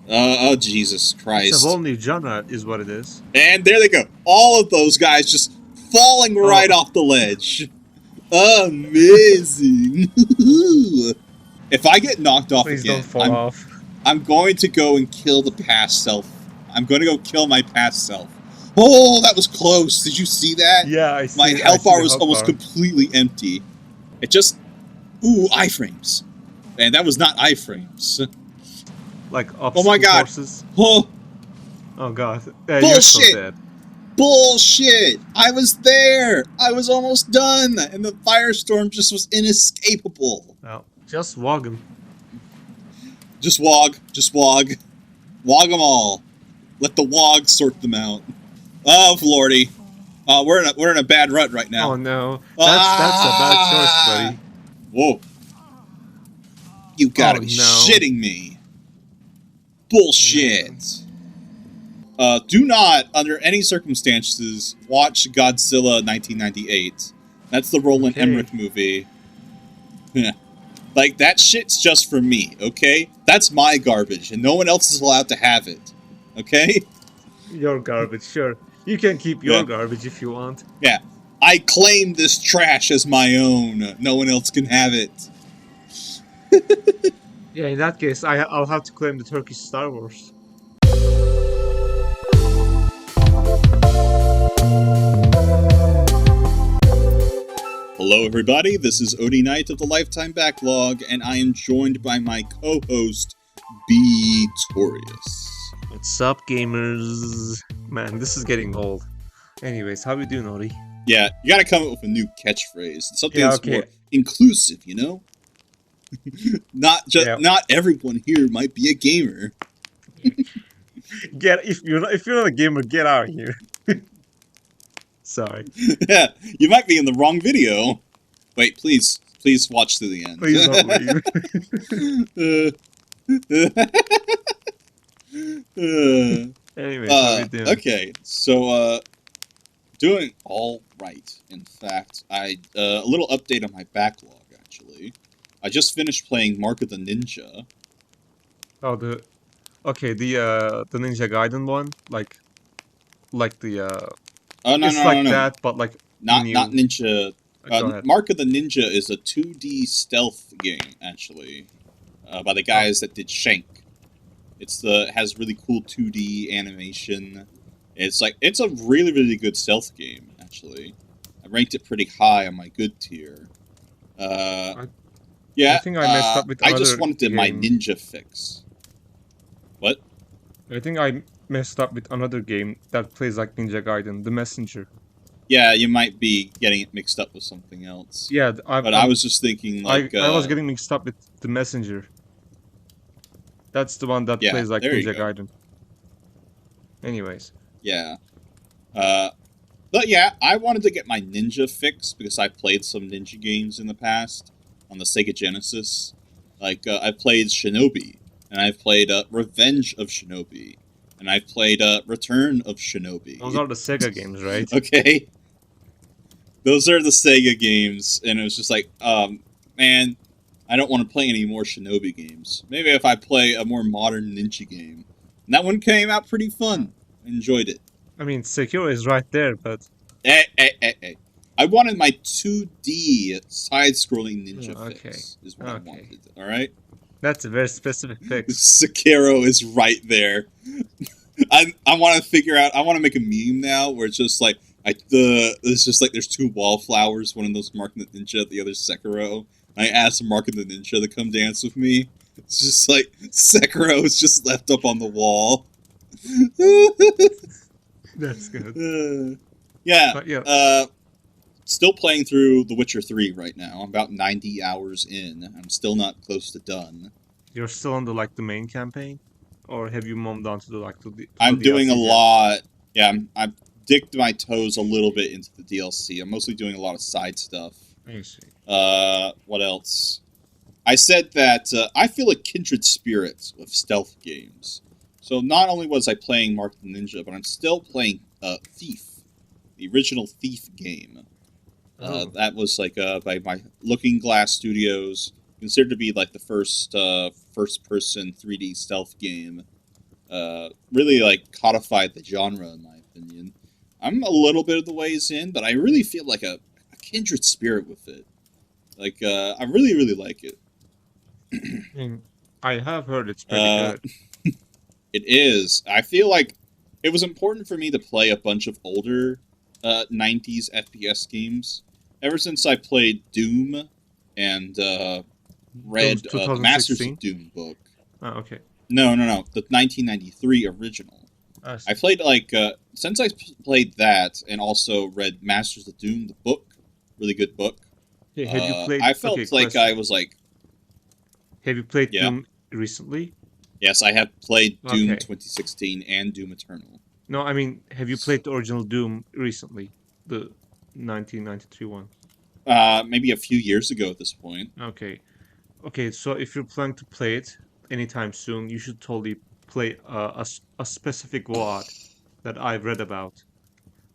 Oh, Jesus Christ. It's a whole new genre, is what it is. And there they go. All of those guys just falling right off the ledge. Amazing. If I get knocked off Please again, don't fall off. I'm going to go and kill the past self. I'm going to go kill my past self. Oh, that was close. Did you see that? Yeah, I see. My health bar was almost completely empty. It just... Ooh, iframes. And that was not iframes. Like oh my god. Courses. Oh. Oh god. Bullshit. You're so dead. Bullshit. I was there. I was almost done. And the firestorm just was inescapable. Oh, just wog them. Just wog. Just wog. Wog them all. Let the wog sort them out. Oh, Lordy. We're in a bad rut right now. Oh no. That's a bad choice, buddy. Whoa. You gotta be shitting me. Bullshit. Do not, under any circumstances, watch Godzilla 1998. That's the Roland Emmerich movie. Like, that shit's just for me, okay? That's my garbage, and no one else is allowed to have it. Okay? Your garbage, sure. You can keep your garbage if you want. Yeah. I claim this trash as my own. No one else can have it. Yeah, in that case, I'll have to claim the Turkish Star Wars. Hello everybody, this is Ody Knight of the Lifetime Backlog, and I am joined by my co-host, Beetorias. What's up, gamers? Man, this is getting old. Anyways, how we doing, Ody? Yeah, you gotta come up with a new catchphrase. Something that's more inclusive, you know? Not everyone here might be a gamer. If you're not a gamer, get out of here. Sorry. Yeah, you might be in the wrong video. Wait, please watch to the end. Please don't leave. Anyway, how you doing? Okay, so doing all right. In fact, a little update on my backlog. Actually, I just finished playing Mark of the Ninja. Oh, the Ninja Gaiden one, like the Oh no, it's no, like no, that, but like not Ninja. Go Mark of the Ninja is a 2D stealth game, actually, by the guys that did Shank. Has really cool 2D animation. It's a really, really good stealth game, actually. I ranked it pretty high on my good tier. I think I messed up with I just wanted my ninja fix. What? I think I messed up with another game that plays like Ninja Gaiden, The Messenger. Yeah, you might be getting it mixed up with something else. Yeah, I was just thinking like... I was getting mixed up with The Messenger. That's the one that plays like Ninja Gaiden. Anyways. Yeah. But yeah, I wanted to get my ninja fix because I played some ninja games in the past on the Sega Genesis. Like, I played Shinobi, and I've played Revenge of Shinobi, and I've played Return of Shinobi. Those are the Sega games, right? Okay. Those are the Sega games, and it was just like, man, I don't want to play any more Shinobi games. Maybe if I play a more modern ninja game. And that one came out pretty fun. I enjoyed it. I mean, Sekiro is right there, but... Hey. I wanted my 2D side-scrolling ninja fix, is what I wanted, alright? That's a very specific fix. Sekiro is right there. I want to figure out, I want to make a meme now where it's just like, it's just like there's two wallflowers, one of those Mark the Ninja, the other Sekiro. I asked Mark the Ninja to come dance with me. It's just like, Sekiro is just left up on the wall. That's good. Still playing through The Witcher 3 right now. I'm about 90 hours in. I'm still not close to done. You're still on the main campaign, or have you moved on to the? I'm doing a lot. Yeah, I've dipped my toes a little bit into the DLC. I'm mostly doing a lot of side stuff. I see. What else? I said that I feel a kindred spirit with stealth games. So not only was I playing Mark the Ninja, but I'm still playing Thief, the original Thief game. That was by my Looking Glass Studios, considered to be like the first first-person 3D stealth game. really like codified the genre in my opinion. I'm a little bit of the ways in, but I really feel like a kindred spirit with it. Like I really like it. I have heard it's pretty good. It is. I feel like it was important for me to play a bunch of older 90s FPS games. Ever since I played Doom and read the Masters of Doom book. Oh, okay. No. The 1993 original. I played like since I played that and also read Masters of Doom, the book, really good book. Yeah, have you played? I felt like question. I was like. Have you played Doom recently? Yes, I have played Doom 2016 and Doom Eternal. No, I mean, have you played the original Doom recently, the 1993 one? Maybe a few years ago at this point. Okay. So if you're planning to play it anytime soon, you should totally play a specific WOD that I've read about.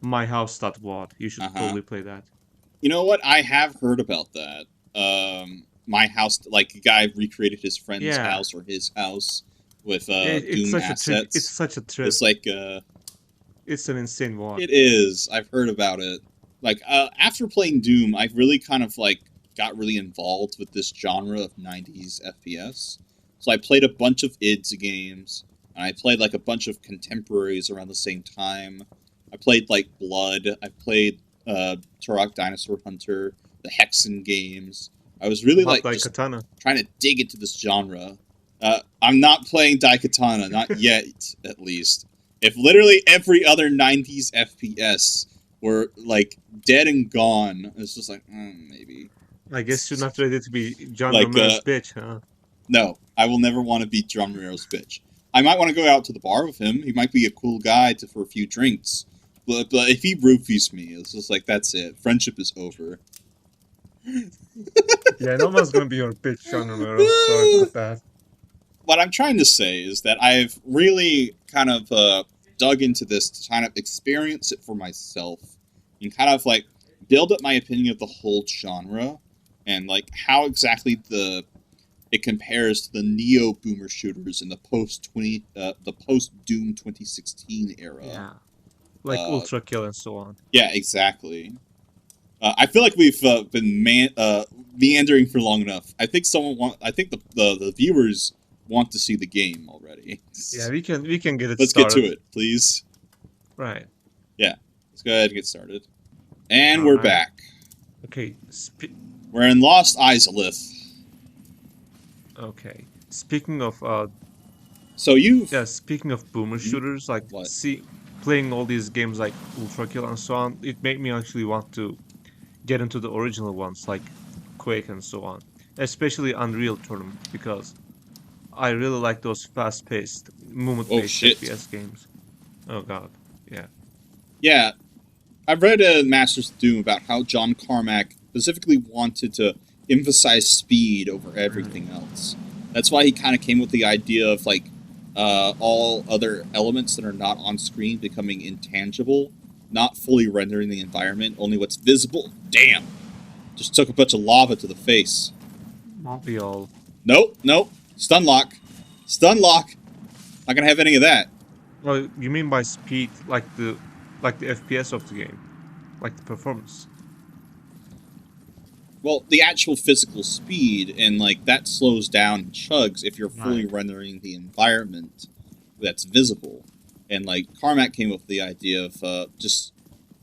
MyHouse.WOD. You should totally play that. You know what? I have heard about that. My house, like a guy recreated his friend's house or his house with Doom assets. It's such a trip. It's like it's an insane WOD. It is. I've heard about it. Like after playing Doom, I really kind of like got really involved with this genre of 90s FPS. So I played a bunch of IDS games, and I played like a bunch of contemporaries around the same time. I played like Blood. I played Turok Dinosaur Hunter, the Hexen games. I was really like just trying to dig into this genre. I'm not playing Daikatana, not yet, at least. If literally every other 90s FPS were like dead and gone, it's just like, maybe. I guess you're not ready to be John Romero's bitch, huh? No, I will never want to be John Romero's bitch. I might want to go out to the bar with him. He might be a cool guy for a few drinks. But if he roofies me, it's just like, that's it. Friendship is over. Yeah, no one's gonna be your bitch, John Romero. Sorry about that. What I'm trying to say is that I've really kind of dug into this to kind of experience it for myself and kind of like build up my opinion of the whole genre and like how exactly it compares to the neo boomer shooters in the post Doom 2016 era. Yeah, like Ultra Kill and so on. Yeah, exactly. I feel like we've been meandering for long enough. I think the viewers want to see the game already. Yeah, we can get it. Let's get to it, please. Right. Yeah, let's go ahead and get started. And we're back. Okay. We're in Lost Izalith. Okay. Speaking of speaking of boomer shooters, like playing all these games like Ultra Kill and so on, it made me actually want to get into the original ones like Quake and so on, especially Unreal Tournament, because I really like those fast-paced, movement-based FPS games. Oh god, yeah. Yeah, I've read Masters of Doom about how John Carmack specifically wanted to emphasize speed over everything else. That's why he kind of came with the idea of like all other elements that are not on screen becoming intangible, not fully rendering the environment, only what's visible. Damn! Just took a bunch of lava to the face. Not be all. Nope. Stun lock. Not gonna have any of that. Well, you mean by speed, like the FPS of the game, like the performance? Well, the actual physical speed, and like that slows down and chugs if you're fully rendering the environment that's visible. And like Carmack came up with the idea of just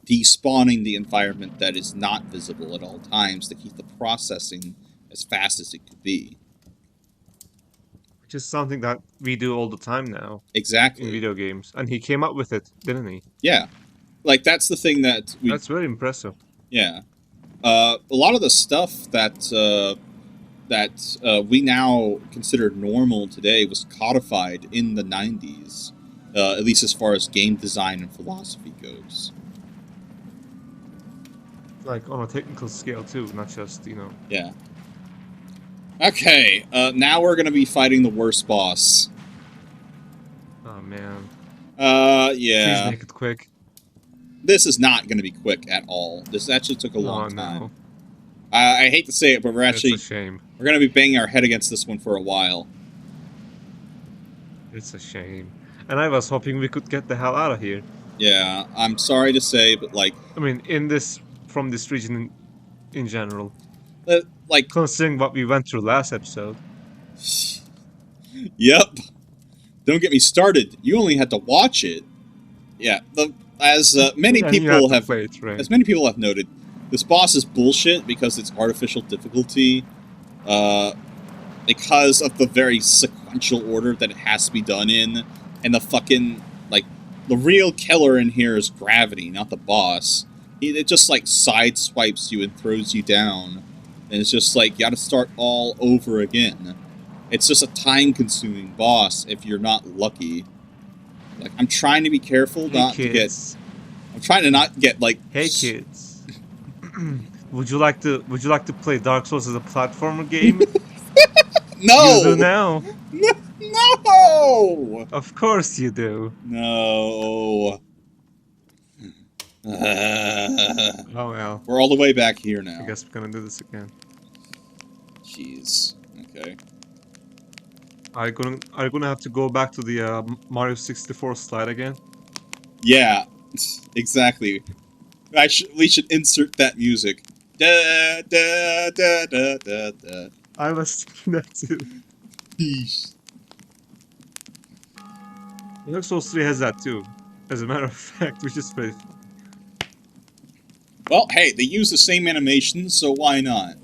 despawning the environment that is not visible at all times to keep the processing as fast as it could be. Which is something that we do all the time now. Exactly. In video games. And he came up with it, didn't he? Yeah. Like, that's the thing that That's very impressive. Yeah. A lot of the stuff that we now consider normal today was codified in the 90s, at least as far as game design and philosophy goes. Like, on a technical scale, too, not just, Yeah. Okay, now we're gonna be fighting the worst boss. Oh, man. Yeah. Please make it quick. This is not gonna be quick at all. This actually took a long time. I hate to say it, but we're actually... It's a shame. We're gonna be banging our head against this one for a while. It's a shame. And I was hoping we could get the hell out of here. Yeah, I'm sorry to say, but like, I mean, from this region in general. like, Considering what we went through last episode. yep. Don't get me started. You only had to watch it. Yeah, as many And you had people to have, play it, right? as many people have noted, this boss is bullshit because it's artificial difficulty. Because of the very sequential order that it has to be done in, and the fucking, like, the real killer in here is gravity, not the boss. It just, like, sideswipes you and throws you down, and it's just like, you gotta start all over again. It's just a time-consuming boss if you're not lucky. Like, I'm trying to be careful Hey, not kids. to get... I'm trying to not get, like... Hey, kids. Would you like to play Dark Souls as a platformer game? No! You do now. No! Of course you do. No. Oh well. We're all the way back here now. I guess we're gonna do this again. Jeez. Okay. Are you gonna have to go back to the Mario 64 slide again? Yeah. Exactly. We should insert that music. Da da da da da da. I was thinking that too. Peace. Dark Souls 3 has that too. As a matter of fact, which is pretty. Well, hey, they use the same animation, so why not?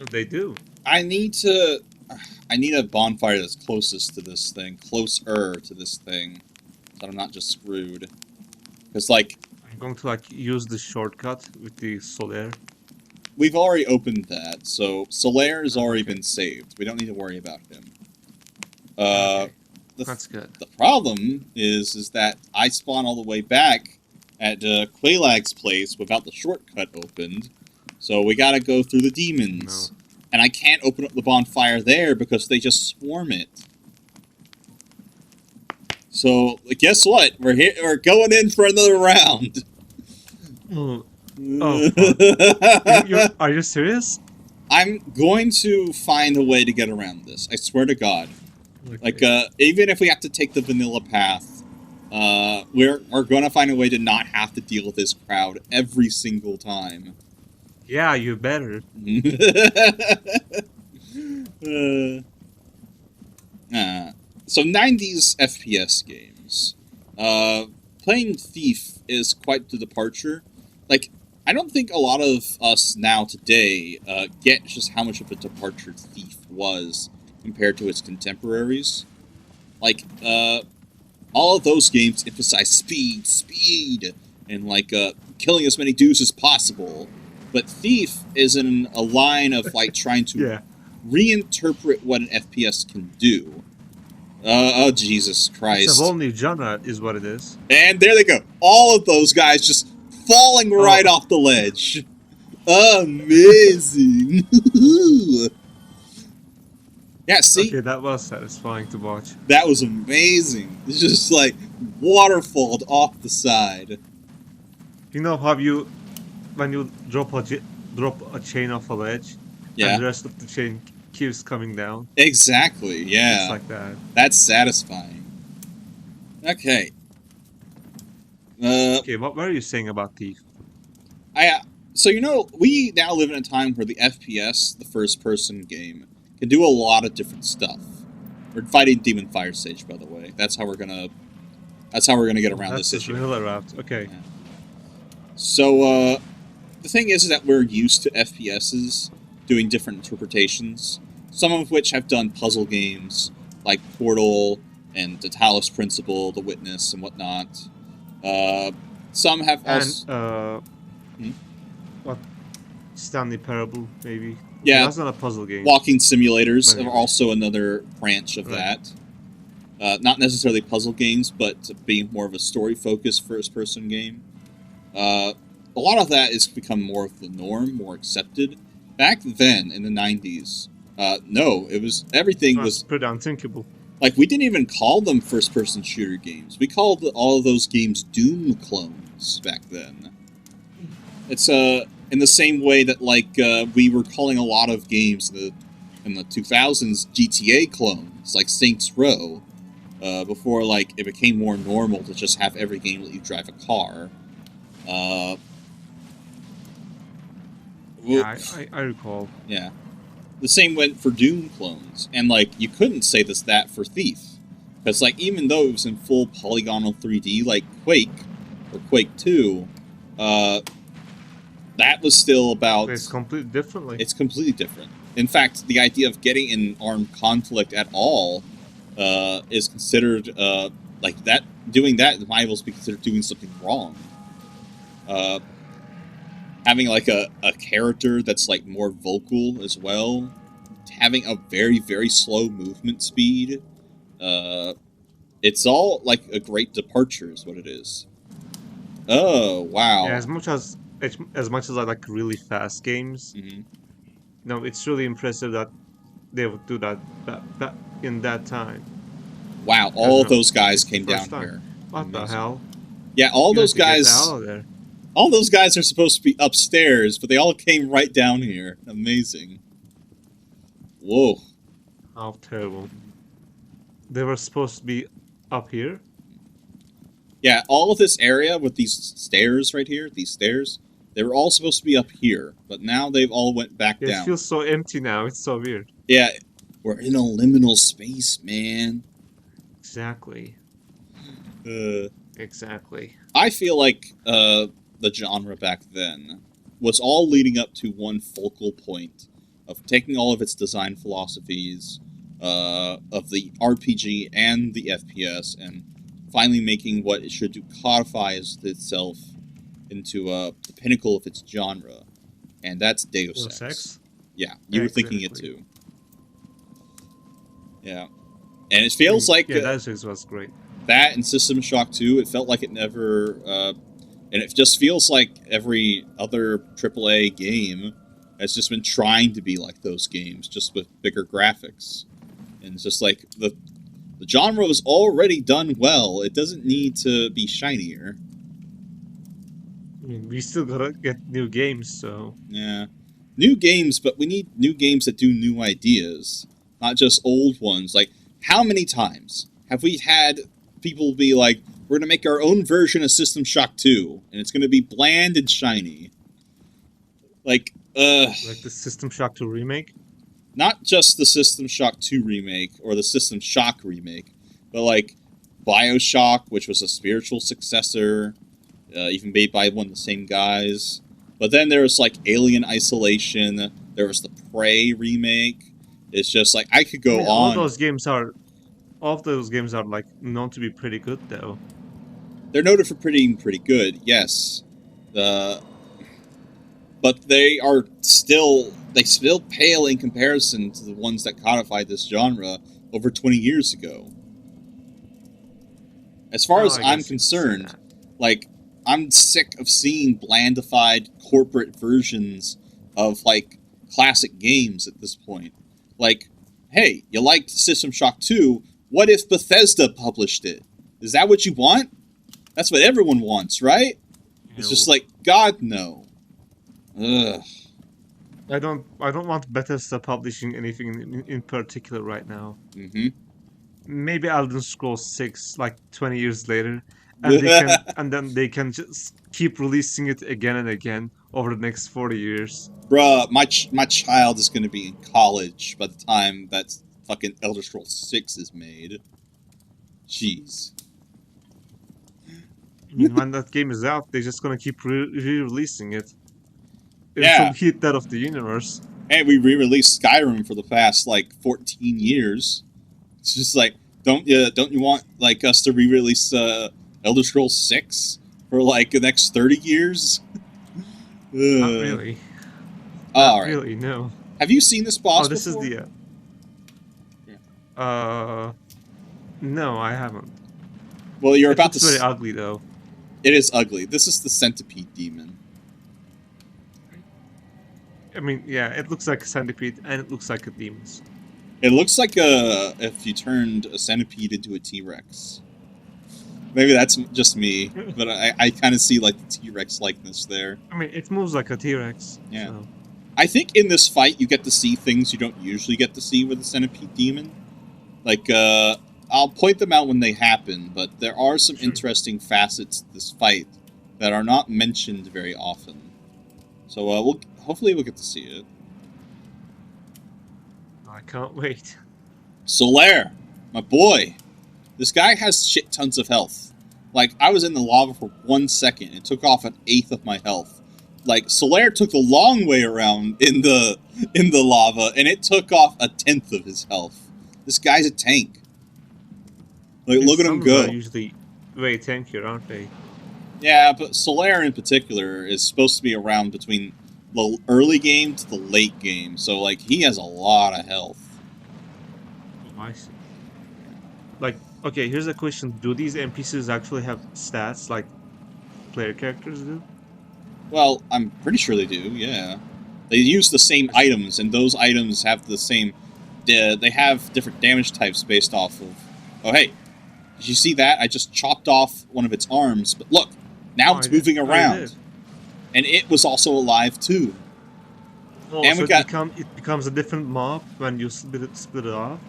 They do. I need a bonfire that's closest to this thing, closer to this thing, so I'm not just screwed. Because, like, I'm going to like use the shortcut with the Solaire. we've already opened that, so Solaire has already been saved. We don't need to worry about him. Okay. That's good. The problem is that I spawn all the way back at Quaylag's place without the shortcut opened, so we gotta go through the demons. No. And I can't open up the bonfire there because they just swarm it. So, guess what? We're going in for another round. Oh, are you serious? I'm going to find a way to get around this. I swear to God. Okay. Like, even if we have to take the vanilla path, we're going to find a way to not have to deal with this crowd every single time. Yeah, you better. So 90s FPS games. Playing Thief is quite the departure. Like, I don't think a lot of us now today get just how much of a departure Thief was compared to its contemporaries. Like, all of those games emphasize speed, and, like, killing as many dudes as possible. But Thief is in a line of, like, trying to reinterpret what an FPS can do. Oh, Jesus Christ. It's a whole new genre, is what it is. And there they go. All of those guys just falling right off the ledge. Amazing. Yeah, see? Okay, that was satisfying to watch. That was amazing. It's just, like, waterfalled off the side. You know how when you drop a chain off a ledge, Yeah. and the rest of the chain keeps coming down? Exactly, yeah. It's like that. That's satisfying. Okay. Okay, what were you saying about Thief? So, you know, we now live in a time where the FPS, the first-person game, can do a lot of different stuff. We're fighting Demon Fire Sage, by the way. That's how we're gonna get around this issue. That's the vanilla route. Okay. Yeah. So, the thing is that we're used to FPSs doing different interpretations, some of which have done puzzle games, like Portal and the Talos Principle, The Witness, and whatnot. Some have also... What? Stanley Parable, maybe? Yeah. That's not a puzzle game. Walking simulators Anyway. are also another branch of that. Not necessarily puzzle games, but being more of a story-focused first-person game. A lot of that has become more of the norm, more accepted. Back then, in the 90s, no, everything was pretty unthinkable. Like, we didn't even call them first-person shooter games. We called all of those games Doom clones back then. It's, in the same way that, like, we were calling a lot of games in the 2000s GTA clones like Saints Row, before like it became more normal to just have every game let you drive a car. Yeah, I recall. Yeah. The same went for Doom clones, and like you couldn't say that for Thief, because like even though it was in full polygonal 3D like Quake or Quake 2, that was still about. It's completely differently. It's completely different. In fact, the idea of getting in armed conflict at all is considered like that. Doing that might also be considered doing something wrong. Having like a character that's like more vocal as well, having a very, very slow movement speed, it's all like a great departure is what it is. Oh, wow. Yeah, as much as I like really fast games, no, it's really impressive that they would do that in that time. Wow, all those guys came down here. What the hell? Yeah, all those guys. Get out of there. All those guys are supposed to be upstairs, but they all came right down here. Amazing. Whoa. How terrible. They were supposed to be up here? Yeah, all of this area with these stairs right here, they were all supposed to be up here, but now they've all went back down. It feels so empty now, it's so weird. Yeah, we're in a liminal space, man. Exactly. Exactly. I feel like the genre back then was all leading up to one focal point of taking all of its design philosophies of the RPG and the FPS and finally making what it should do codifies itself into the pinnacle of its genre, and that's Deus Ex. Yeah, you were thinking it too. Yeah, and it feels like Deus Ex was great. That and System Shock 2, it felt like it never, and it just feels like every other AAA game has just been trying to be like those games, just with bigger graphics, and it's just like the genre was already done well. It doesn't need to be shinier. I mean, we still gotta get new games, so... Yeah. New games, but we need new games that do new ideas. Not just old ones. Like, how many times have we had people be like, we're gonna make our own version of System Shock 2, and it's gonna be bland and shiny. Like the System Shock 2 remake? Not just the System Shock 2 remake, or the System Shock remake, but like BioShock, which was a spiritual successor, even made by one of the same guys. But then there was like Alien Isolation, there was the Prey remake. It's just like, I could go on. All of those games are like known to be pretty good, though. They're noted for pretty good, yes. But they still pale in comparison to the ones that codified this genre over 20 years ago. As far as I'm concerned, like, I'm sick of seeing blandified corporate versions of, like, classic games at this point. Like, hey, you liked System Shock 2, what if Bethesda published it? Is that what you want? That's what everyone wants, right? It's just like, God, no. Ugh. I don't want Bethesda publishing anything in particular right now. Maybe Elder Scrolls 6, like 20 years later, and then they can just keep releasing it again and again over the next 40 years. Bruh, my child is going to be in college by the time that fucking Elder Scrolls 6 is made. Jeez. I mean, when that game is out, they're just going to keep re-releasing it. Until hit that of the universe. Hey, we re-released Skyrim for the past, like, 14 years. It's just like, don't you want, like, us to re-release Elder Scrolls 6 for, like, the next 30 years? Not really. Not really, no. Have you seen this boss this before? Is the... No, I haven't. Well, you're about to... It's very ugly, though. It is ugly. This is the Centipede Demon. I mean, yeah, it looks like a centipede, and it looks like a demon. It looks like if you turned a centipede into a T-Rex. Maybe that's just me, but I kind of see like the T-Rex likeness there. I mean, it moves like a T-Rex. Yeah. So. I think in this fight you get to see things you don't usually get to see with the Centipede Demon. Like, I'll point them out when they happen, but there are some interesting facets to this fight that are not mentioned very often. So, hopefully we'll get to see it. I can't wait. Solaire, my boy. This guy has shit tons of health. Like, I was in the lava for 1 second. It took off 1/8 of my health. Like, Solaire took the long way around in the lava, and it took off 1/10 of his health. This guy's a tank. Like, look at him go. Are usually very tanky, aren't they? Yeah, but Solaire in particular is supposed to be around between the early game to the late game, so, like, he has a lot of health. Oh, I see. Like, okay, here's a question. Do these NPCs actually have stats like player characters do? Well, I'm pretty sure they do, yeah. They use the same items, and those items have the same... they have different damage types based off of... Oh, hey, did you see that? I just chopped off one of its arms, but look, now it's moving around. And it was also alive, too. Oh, and so it becomes a different mob when you split it off?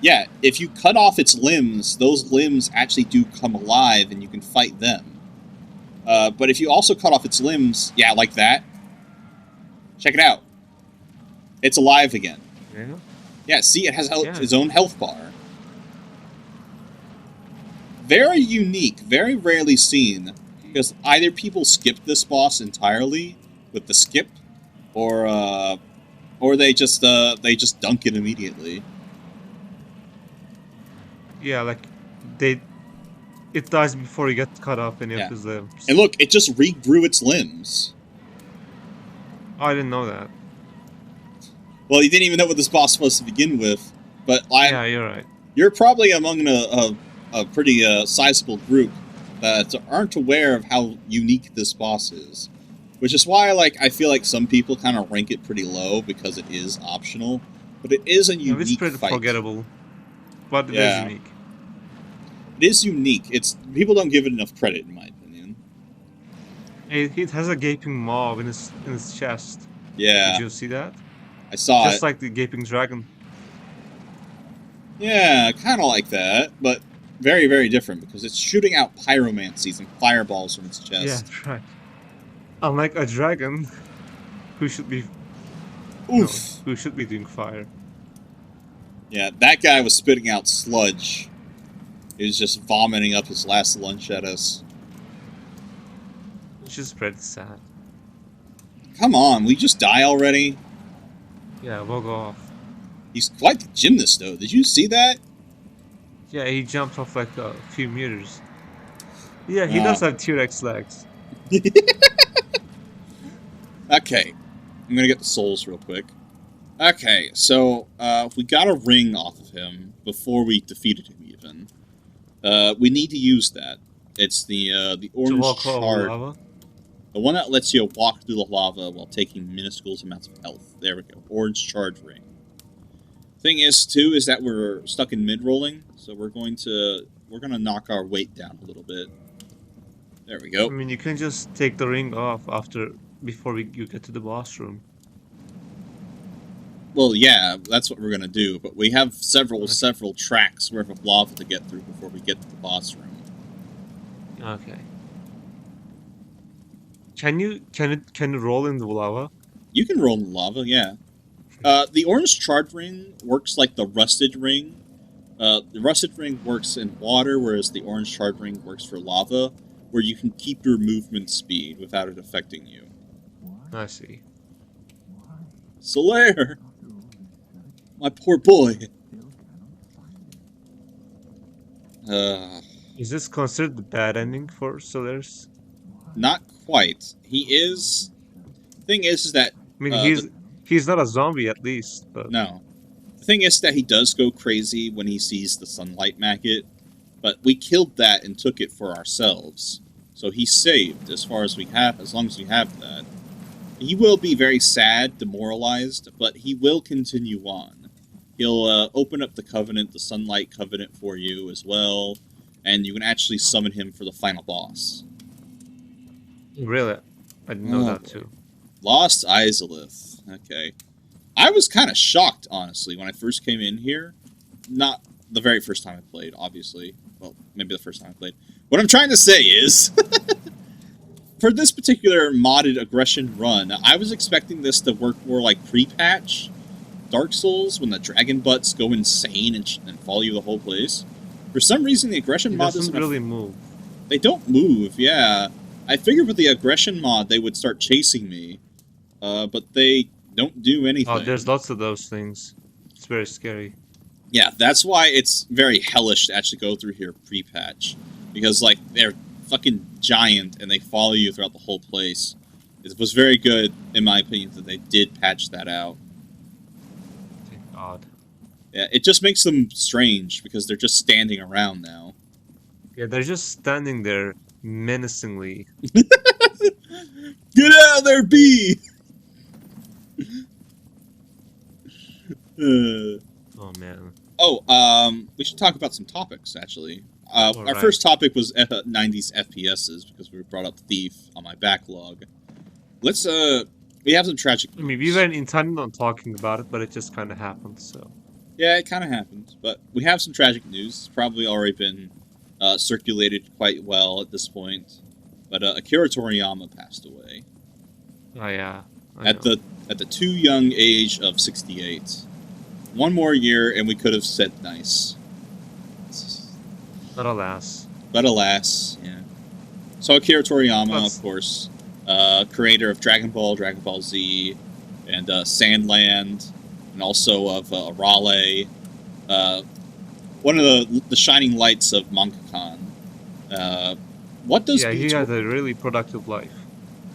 Yeah, if you cut off its limbs, those limbs actually do come alive, and you can fight them. But if you also cut off its limbs, yeah, like that. Check it out. It's alive again. Yeah. Yeah, see, it has its own health bar. Very unique, very rarely seen, because either people skip this boss entirely with the skip, or they just dunk it immediately. Yeah, like it dies before it gets cut off any of his limbs. And look, it just regrew its limbs. Oh, I didn't know that. Well, you didn't even know what this boss was to begin with, but yeah, you're right. You're probably among a pretty sizable group that aren't aware of how unique this boss is, which is why I feel like some people kind of rank it pretty low because it is optional, but it is a unique it's pretty fight. Forgettable, but it is unique. It is unique. People don't give it enough credit, in my opinion. It has a gaping maw in its chest. Yeah. Did you see that? I saw Just like the gaping dragon. Yeah, kind of like that, but very, very different because it's shooting out pyromancies and fireballs from its chest. Yeah, that's right. Unlike a dragon, who should be doing fire. Yeah, that guy was spitting out sludge. He was just vomiting up his last lunch at us. It's just pretty sad. Come on, we just die already? Yeah, we'll go off. He's quite the gymnast, though. Did you see that? Yeah, he jumped off like a few meters. Yeah, he does have T-Rex legs. Okay, I'm gonna get the souls real quick. Okay, so we got a ring off of him before we defeated him. Even we need to use that. It's the orange shard, the one that lets you walk through the lava while taking minuscule amounts of health. There we go, orange shard ring. Thing is, too, is that we're stuck in mid-rolling, so we're gonna knock our weight down a little bit. There we go. I mean, you can just take the ring off before you get to the boss room. Well, yeah, that's what we're gonna do, but we have several tracks worth of lava to get through before we get to the boss room. Okay. Can you roll in the lava? You can roll in the lava, yeah. The orange shard ring works like the rusted ring. The rusted ring works in water, whereas the orange shard ring works for lava, where you can keep your movement speed without it affecting you. I see. Solaire! My poor boy. Is this considered the bad ending for Solaire's? Not quite. He is... Thing is that... I mean, he's not a zombie, at least. But... No. The thing is that he does go crazy when he sees the sunlight maggot, but we killed that and took it for ourselves. So he's saved as long as we have that. He will be very sad, demoralized, but he will continue on. He'll open up the Sunlight Covenant for you as well, and you can actually summon him for the final boss. Really? I didn't know that too. Lost Izalith. Okay. I was kind of shocked, honestly, when I first came in here. Not the very first time I played, obviously. Well, maybe the first time I played. What I'm trying to say is, for this particular modded aggression run, I was expecting this to work more like pre-patch Dark Souls, when the dragon butts go insane and follow you the whole place. For some reason, the aggression mod doesn't really move. They don't move, yeah. I figured with the aggression mod, they would start chasing me, but they don't do anything. Oh, there's lots of those things. It's very scary. Yeah, that's why it's very hellish to actually go through here pre-patch. Because, like, they're fucking giant, and they follow you throughout the whole place. It was very good, in my opinion, that they did patch that out. Thank God. Yeah, it just makes them strange, because they're just standing around now. Yeah, they're just standing there menacingly. Get out of there, bee! Oh, man. Oh, we should talk about some topics, actually. Our first topic was 90s FPSs, because we brought up Thief on my backlog. Let's, we have some tragic news. I mean, we weren't intending on talking about it, but it just kind of happened, so... Yeah, it kind of happened, but we have some tragic news. It's probably already been circulated quite well at this point. But Akira Toriyama passed away. Oh, yeah. At the too young age of 68. One more year, and we could have said nice. But alas. But alas, yeah. So Akira Toriyama, of course, creator of Dragon Ball Z, and Sandland, and also of Arale, one of the shining lights of Mangakon. What does he had a really productive life.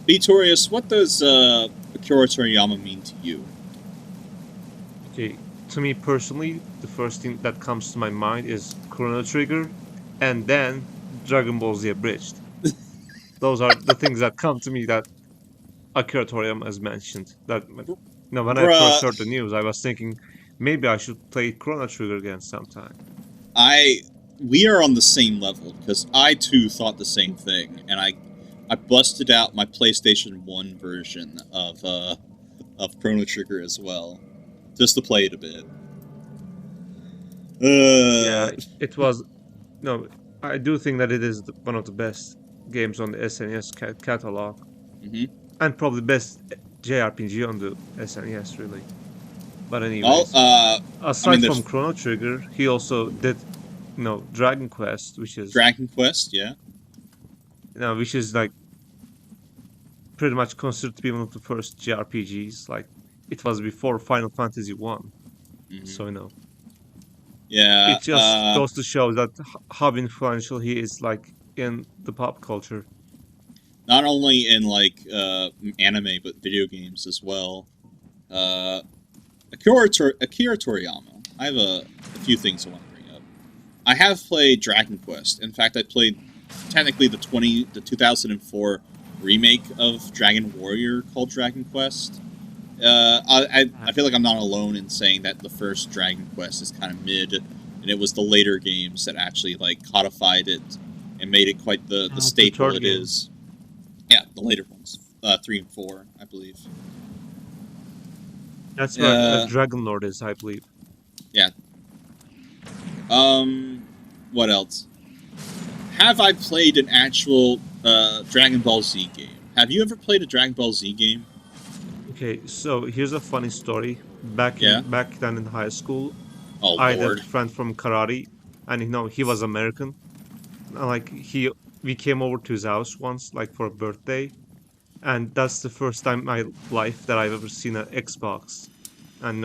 Beetorias, what does Akira Toriyama mean to you? Okay, to me personally, the first thing that comes to my mind is Chrono Trigger, and then Dragon Ball Z Abridged. Those are the things that come to me that Akira Toriyama has mentioned. That when I first heard the news, I was thinking maybe I should play Chrono Trigger again sometime. We are on the same level, because I too thought the same thing, and I busted out my PlayStation 1 version of Chrono Trigger as well, just to play it a bit. Yeah, it was... No, I do think that it is one of the best games on the SNES catalog. Mm-hmm. And probably the best JRPG on the SNES, really. But anyways, aside from Chrono Trigger, he also did, Dragon Quest, which is... Dragon Quest, yeah. Which is, like, pretty much considered to be one of the first JRPGs. Like, it was before Final Fantasy 1. Mm-hmm. So, Yeah. It just goes to show that how influential he is, like, in the pop culture. Not only in, like, anime, but video games as well. Akira Toriyama. I have a few things I want to bring up. I have played Dragon Quest. In fact, I played, technically, the 2004 remake of Dragon Warrior called Dragon Quest. I feel like I'm not alone in saying that the first Dragon Quest is kind of mid, and it was the later games that actually, like, codified it and made it quite the staple it is. Yeah, the later ones. 3 and 4, I believe. That's what Dragon Lord is, I believe. Yeah. What else? Have I played an actual Dragon Ball Z game? Have you ever played a Dragon Ball Z game? Okay, so here's a funny story. Back then in high school, I had a friend from karate, and he was American. Like we came over to his house once, like for a birthday, and that's the first time in my life that I've ever seen an Xbox. And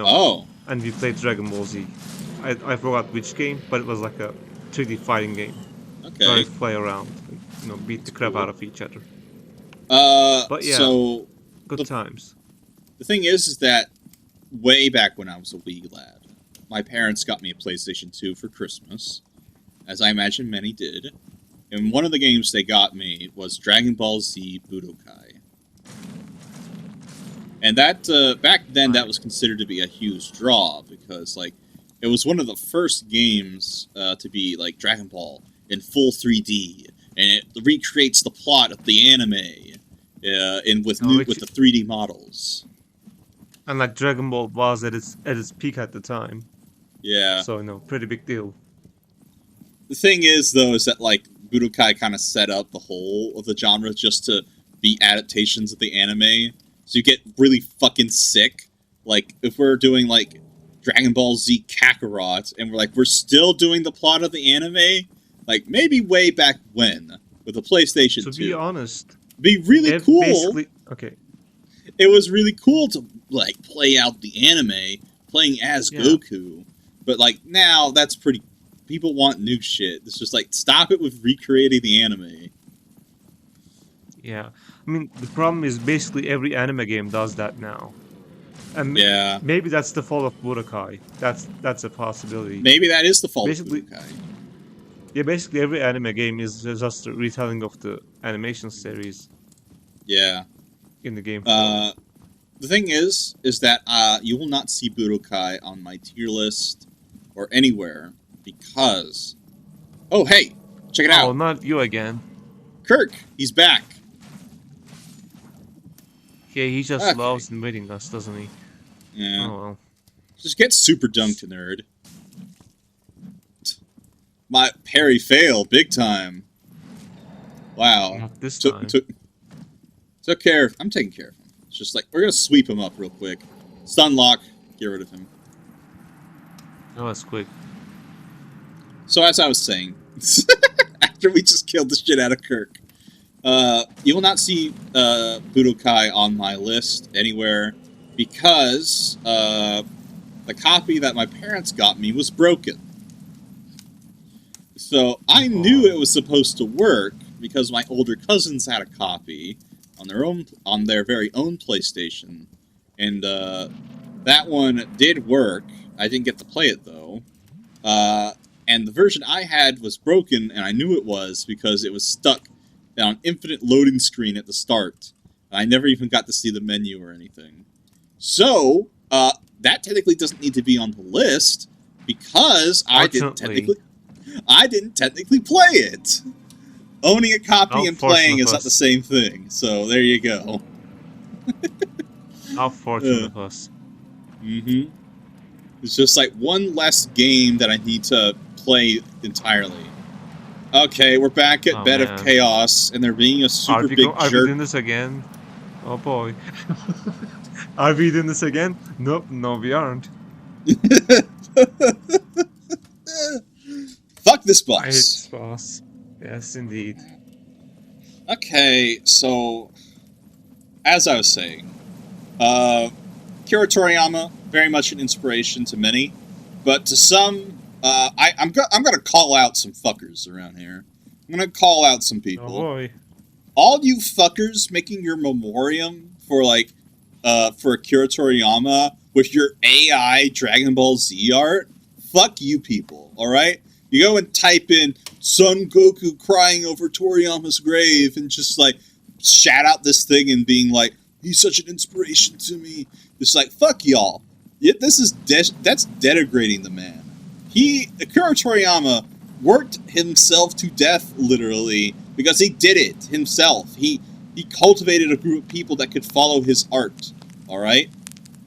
and we played Dragon Ball Z. I forgot which game, but it was like a 3D fighting game. Okay. Where you play around, and, beat the crap out of each other. But yeah, so good times. The thing is that way back when I was a wee lad, my parents got me a PlayStation 2 for Christmas, as I imagine many did. And one of the games they got me was Dragon Ball Z Budokai. And that, back then, that was considered to be a huge draw, because, like, it was one of the first games to be, like, Dragon Ball in full 3D, and it recreates the plot of the anime, Yeah, and with Oh, which, with the 3D models. and like Dragon Ball was at its peak at the time, Yeah. so pretty big deal. The thing is, though, is that like Budokai kind of set up the whole of the genre just to be adaptations of the anime, so you get really fucking sick. Like if we're doing like Dragon Ball Z Kakarot, and we're still doing the plot of the anime, like maybe way back when with the PlayStation 2. To be honest, Be really cool. Basically, okay. It was really cool to like play out the anime playing as Goku, but like now that's pretty. People want new shit. It's just like stop it with recreating the anime. Yeah, I mean the problem is basically every anime game does that now, and maybe that's the fault of Budokai. That's a possibility. Maybe that is the fault basically, of Budokai. Yeah, basically every anime game is just a retelling of the animation series. Yeah. In the game. The thing is that you will not see Budokai on my tier list or anywhere because. Oh hey, check it out. Oh, not you again. Kirk, he's back. Yeah, he just loves invading us, doesn't he? Yeah. Oh well. Just get super dunked, nerd. My parry fail, big time. Wow. Not this time. Took care of, I'm taking care of him. It's just like, we're gonna sweep him up real quick. Stun lock, get rid of him. Oh, that's quick. So as I was saying, after we just killed the shit out of Kirk, you will not see Budokai on my list anywhere because the copy that my parents got me was broken. So I knew it was supposed to work because my older cousins had a copy on their very own PlayStation, and that one did work. I didn't get to play it though, and the version I had was broken, and I knew it was because it was stuck on an infinite loading screen at the start. I never even got to see the menu or anything. So that technically doesn't need to be on the list because I didn't technically play it. Owning a copy and playing is not the same thing. So there you go. How fortunate of us. Mm-hmm. It's just like one less game that I need to play entirely. Okay, we're back at Bed of Chaos, and they're being a super big jerk. Are we doing this again? Oh boy. Are we doing this again? Nope, no we aren't. Fuck this boss. I hate this boss. Yes, indeed. Okay, so as I was saying, Kira Toriyama, very much an inspiration to many, but to some, I'm gonna call out some fuckers around here. I'm gonna call out some people. Oh boy. All you fuckers making your memoriam for like, for Kira Toriyama with your AI Dragon Ball Z art, fuck you people, alright? You go and type in Son Goku crying over Toriyama's grave and just like shout out this thing and being like, he's such an inspiration to me. It's like, fuck y'all. This is that's denigrating the man. Akira Toriyama worked himself to death, literally, because he did it himself. He cultivated a group of people that could follow his art, alright?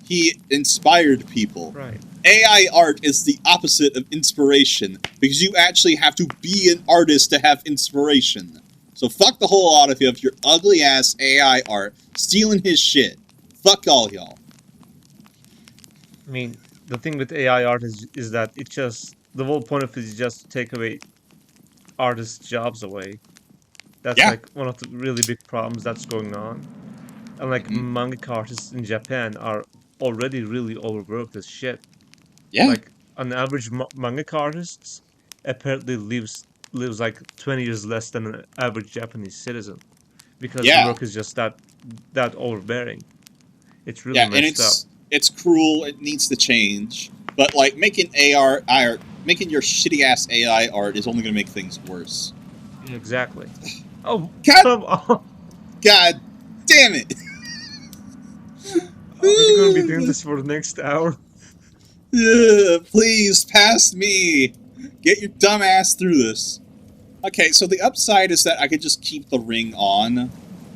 He inspired people. Right. AI art is the opposite of inspiration, because you actually have to be an artist to have inspiration. So fuck the whole lot of you of your ugly-ass AI art, stealing his shit. Fuck all y'all. I mean, the thing with AI art is that it just... The whole point of it is just to take away artists' jobs away. That's like one of the really big problems that's going on. And like mangaka artists in Japan are already really overworked as shit. Yeah. Like an average mangaka artist apparently lives like 20 years less than an average Japanese citizen, because the work is just that overbearing. It's really messed up. It's cruel. It needs to change. But like making making your shitty ass AI art is only going to make things worse. Exactly. Oh God! God damn it! Are we going to be doing this for the next hour? Please, past me! Get your dumb ass through this. Okay, so the upside is that I could just keep the ring on,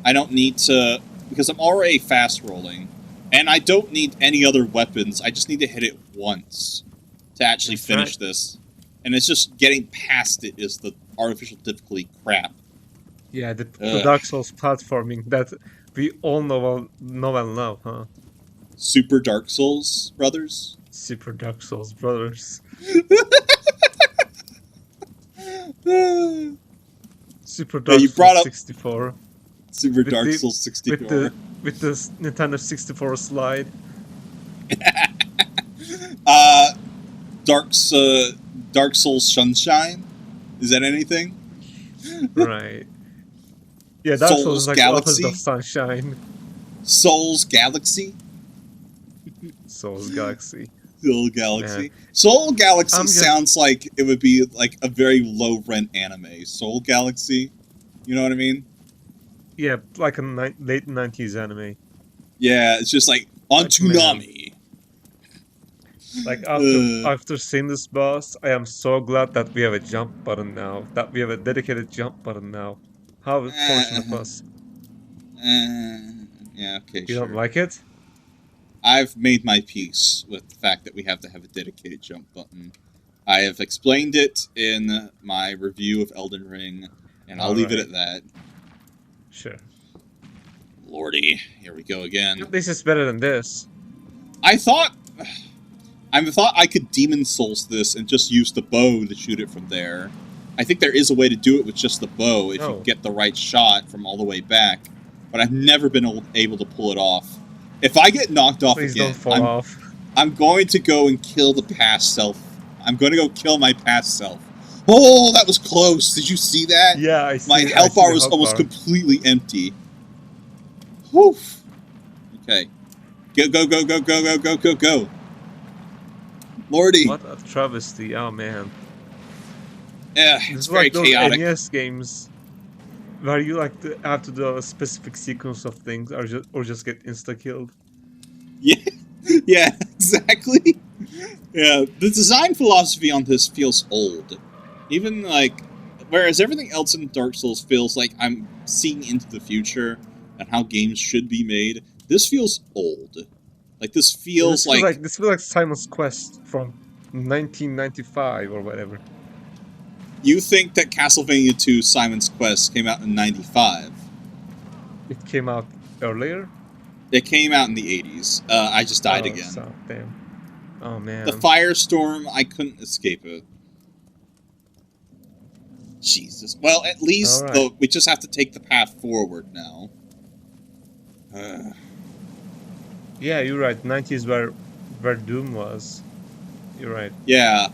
I don't need to... Because I'm already fast rolling. And I don't need any other weapons. I just need to hit it once to actually finish this. And it's just getting past it is the artificial difficulty crap. Yeah, the Dark Souls platforming that we all know and love, huh? Super Dark Souls brothers? Super Dark Souls brothers. Super Dark Souls 64. Super Dark Souls 64. With the Nintendo 64 slide. Dark Souls Sunshine? Is that anything? Right. Yeah, Dark Souls is like Galaxy? the opposite of Sunshine. Souls Galaxy? Souls Galaxy. Soul Galaxy. Man. Soul Galaxy sounds like it would be like a very low rent anime. Soul Galaxy? You know what I mean? Yeah, like a late 90s anime. Yeah, it's just like on Toonami. Like after seeing this boss, I am so glad that we have a jump button now. That we have a dedicated jump button now. How fortunate of us. Yeah, okay, You don't like it? I've made my peace with the fact that we have to have a dedicated jump button. I have explained it in my review of Elden Ring, and I'll leave it at that. Sure. Lordy, here we go again. This is better than this. I thought I could Demon Souls this and just use the bow to shoot it from there. I think there is a way to do it with just the bow if you get the right shot from all the way back, but I've never been able to pull it off. If I get knocked off Please again, don't fall off. I'm going to go and kill the past self. I'm going to go kill my past self. Oh, that was close. Did you see that? Yeah, I see. My health bar was almost completely empty. Whew. Okay. Go, go, go, go, go, go, go, go, go. Lordy. What a travesty. Oh, man. Yeah, it's very chaotic. NES games where you like to have to do a specific sequence of things or just get insta-killed. Yeah, yeah, exactly. Yeah, the design philosophy on this feels old. Even, like, whereas everything else in Dark Souls feels like I'm seeing into the future and how games should be made, this feels old. Like, this feels like... This feels like Simon's Quest from 1995 or whatever. You think that Castlevania 2 Simon's Quest came out in 95? It came out earlier? It came out in the 80s. I just died again. So, damn. Oh, man. The firestorm, I couldn't escape it. Jesus. Well, at least we just have to take the path forward now. Yeah, you're right. 90s where Doom was. You're right. Yeah.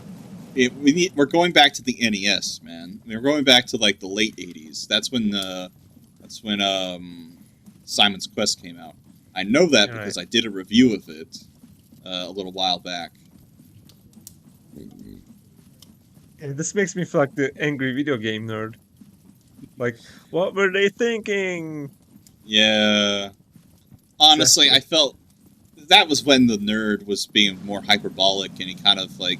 We're going back to the NES, man. We're going back to like the late 80s. That's when Simon's Quest came out. I know that because I did a review of it a little while back. And this makes me feel like the angry video game nerd. Like, what were they thinking? Yeah. Honestly, I felt that was when the nerd was being more hyperbolic and he kind of like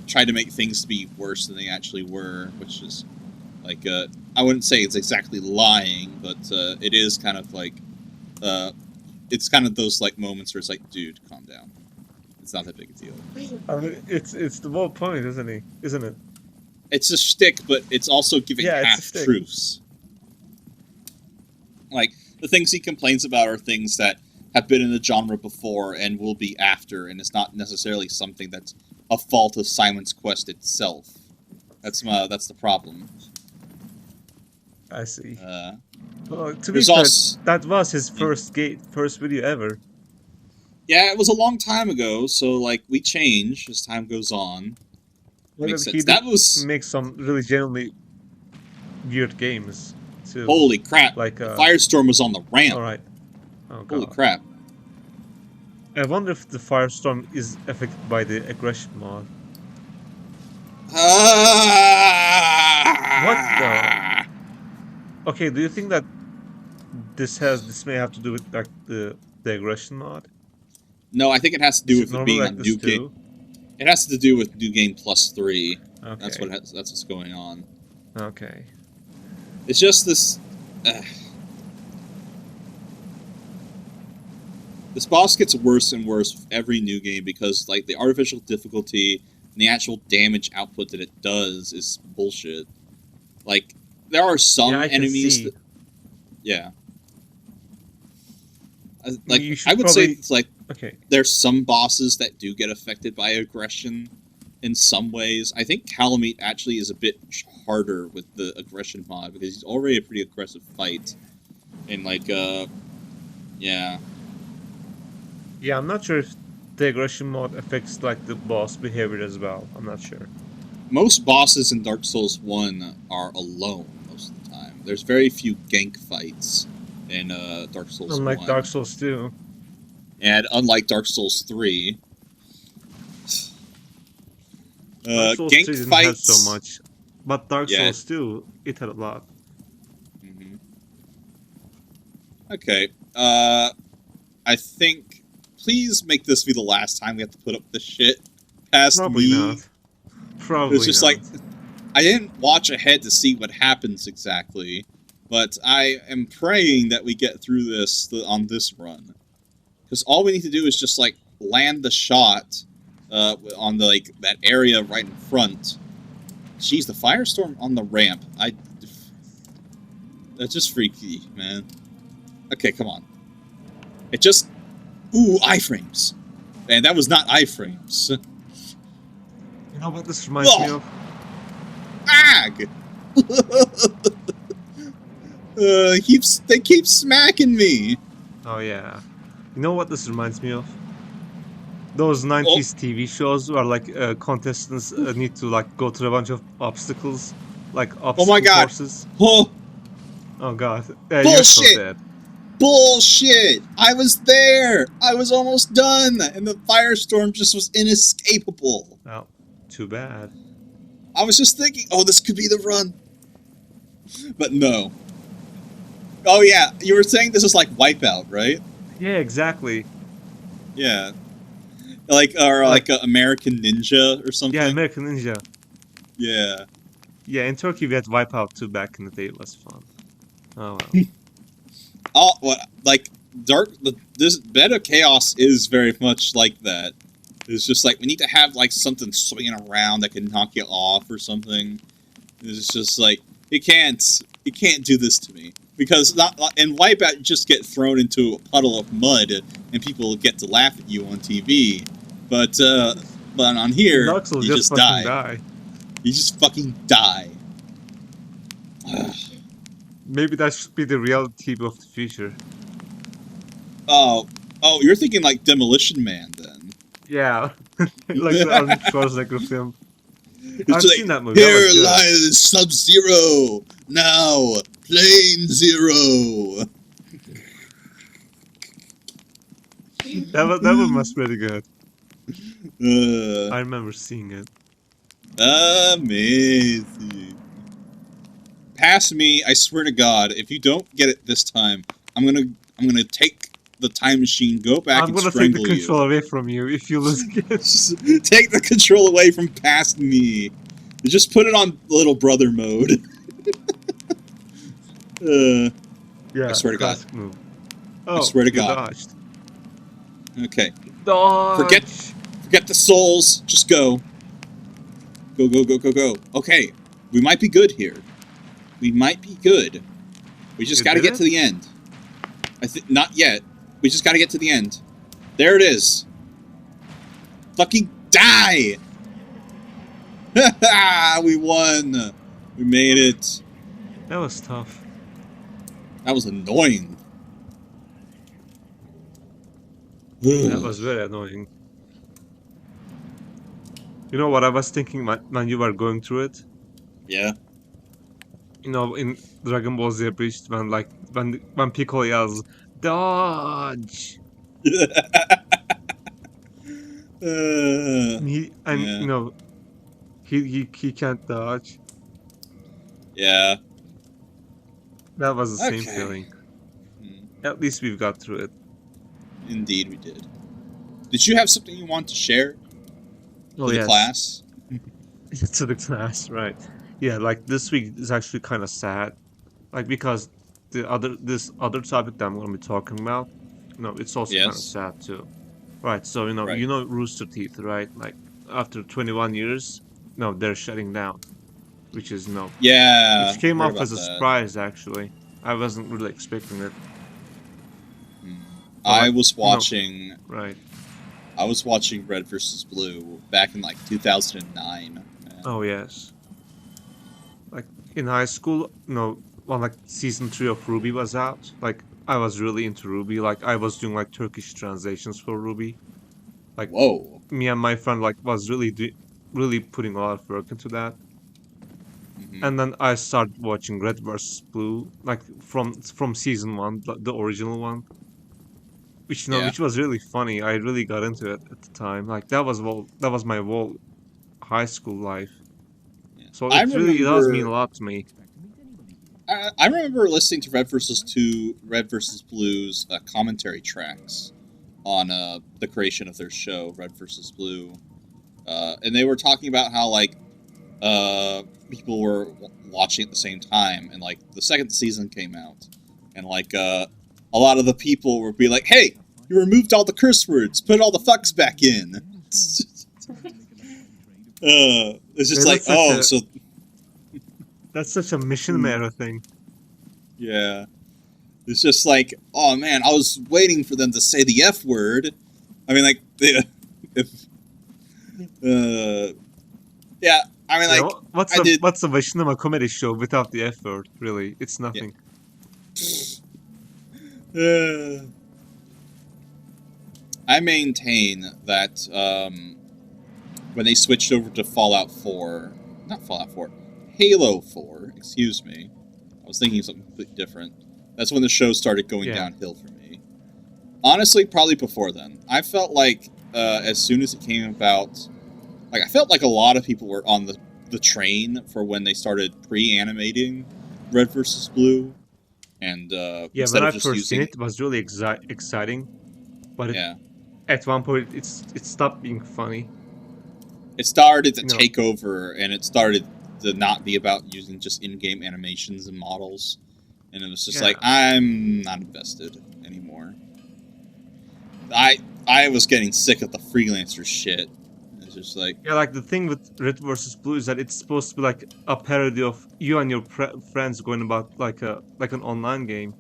tried to make things to be worse than they actually were, which is like I wouldn't say it's exactly lying, but it is kind of like it's kind of those like moments where it's like, dude, calm down. It's not that big a deal. I mean, it's the whole point, isn't it? It's a shtick, but it's also giving half-truths. Like, the things he complains about are things that have been in the genre before and will be after, and it's not necessarily something that's a fault of Simon's Quest itself. That's the problem. I see. Well, to be fair, that was his first video ever. Yeah, it was a long time ago, so like we change as time goes on. Makes sense. That was make some really genuinely weird games too. Holy crap! Like Firestorm was on the ramp. All right. Oh, God. Holy crap! I wonder if the Firestorm is affected by the aggression mod. What the? Okay, do you think that this may have to do with like the aggression mod? No, I think it has to do with it being on New Game. It has to do with New Game Plus 3. Okay. That's what's going on. Okay. It's just this. This boss gets worse and worse with every new game because, like, the artificial difficulty and the actual damage output that it does is bullshit. Like, there are some enemies that... Yeah. Like, I would say it's like... Okay. There's some bosses that do get affected by aggression in some ways. I think Calamite actually is a bit harder with the aggression mod because he's already a pretty aggressive fight. And, like, yeah. Yeah, I'm not sure if the aggression mod affects, like, the boss behavior as well. I'm not sure. Most bosses in Dark Souls 1 are alone most of the time. There's very few gank fights in Dark Souls 1. Unlike Dark Souls 2. And unlike Dark Souls 3. Dark Souls gank 3 didn't fights... have so much. But Dark Souls 2, it had a lot. Mm-hmm. Okay. I think... Please make this be the last time we have to put up this shit past Probably me. Not. Probably It's just not. like... I didn't watch ahead to see what happens exactly, but I am praying that we get through this on this run. Because all we need to do is just, like, land the shot on the, like, that area right in front. Jeez, the firestorm on the ramp. That's just freaky, man. Okay, come on. It just... Ooh, iframes. And that was not iframes. You know what this reminds me of? Ag! They keep smacking me. Oh yeah. You know what this reminds me of? Those 90s TV shows where, like, contestants need to, like, go through a bunch of obstacles, like obstacle courses. Oh god. Bullshit! You're so dead. Bullshit! I was there! I was almost done! And the firestorm just was inescapable. Oh, too bad. I was just thinking, oh, this could be the run. But no. Oh yeah, you were saying this is like Wipeout, right? Yeah, exactly. Yeah. Like, or like American Ninja or something? Yeah, American Ninja. Yeah. Yeah, in Turkey we had Wipeout too back in the day. It was fun. Oh well. Like, this Bed of Chaos is very much like that. It's just like, we need to have, like, something swinging around that can knock you off or something. It's just like, you can't do this to me. Because in Wipeout, you just get thrown into a puddle of mud, and people get to laugh at you on TV. But on here, you just die. You just fucking die. Maybe that should be the reality of the future. Oh, you're thinking like Demolition Man, then. Yeah, like the Arnold Schwarzenegger film. I've seen that movie. Here lies Sub-Zero. Now, Plane Zero. that one was pretty good. I remember seeing it. Amazing. Pass me, I swear to God, if you don't get it this time, I'm gonna take the time machine, go back and strangle you. I'm gonna take the control away from you if you lose again. Just take the control away from past me. Just put it on little brother mode. Yeah, I swear to God. Move. Oh, I swear to God. Dodged. Okay. Dodge. Forget the souls. Just go. Go, go, go, go, go. Okay. We might be good here. We might be good. We just gotta get to the end. Not yet. We just gotta get to the end. There it is. Fucking die! We won! We made it. That was tough. That was annoying. That was very annoying. You know what I was thinking when you were going through it? Yeah. You know, in Dragon Ball Z Abridged, when Piccolo yells, "Dodge!" You know, he can't dodge. Yeah. That was the same feeling. At least we've got through it. Indeed, we did. Did you have something you want to share? To the class? To the class, right. Yeah, like this week is actually kind of sad. Like, because this other topic that I'm going to be talking about, No, it's also kind of Yes. sad too. Right, so Right. you know Rooster Teeth, right? Like after 21 years, no, they're shutting down, which is no, Yeah, which I came heard off about as a that. surprise actually. I wasn't really expecting it, Hmm. but I like was you know, watching. right? I was watching Red versus Blue back in like 2009. Man. Oh yes, like in high school, no, when like season 3 of Ruby was out, like I was really into Ruby. Like I was doing like Turkish translations for Ruby. Like Whoa. me and my friend like was really putting a lot of work into that. Hmm. And then I started watching Red vs. Blue, like from season one, the original one, which Yeah. which was really funny. I really got into it at the time. Like that was my whole high school life. Yeah. So I it does mean remember. a lot to me. I remember listening to Red versus Blue's commentary tracks on the creation of their show, Red versus Blue, and they were talking about how like people were watching at the same time, and like the second season came out, and like a lot of the people would be like, "Hey, you removed all the curse words, put all the fucks back in." It's Yeah, just like, oh, so that's such a mission mm, meta thing. yeah. It's just like, oh man, I was waiting for them to say the F word. I mean, like, if, yeah, I mean, Yeah, like, I did, what's a machinima comedy show without the F word? Really, it's yeah. nothing. Uh, I maintain that when they switched over to Fallout 4, not Fallout 4, Halo 4, excuse me, I was thinking of something completely different. That's when the show started going Yeah, downhill for me. Honestly, probably before then. I felt like as soon as it came about, like I felt like a lot of people were on the train for when they started pre-animating Red versus Blue, and yeah. When instead of I just first seen using, it, it was really exciting, but yeah, at one point it stopped being funny. it started to You know, take over, and it started to not be about using just in-game animations and models, and it was just like yeah, I'm not invested anymore. I I was getting sick of the freelancer shit. It's just like yeah. Like the thing with Red versus Blue is that it's supposed to be like a parody of you and your friends going about like an online game.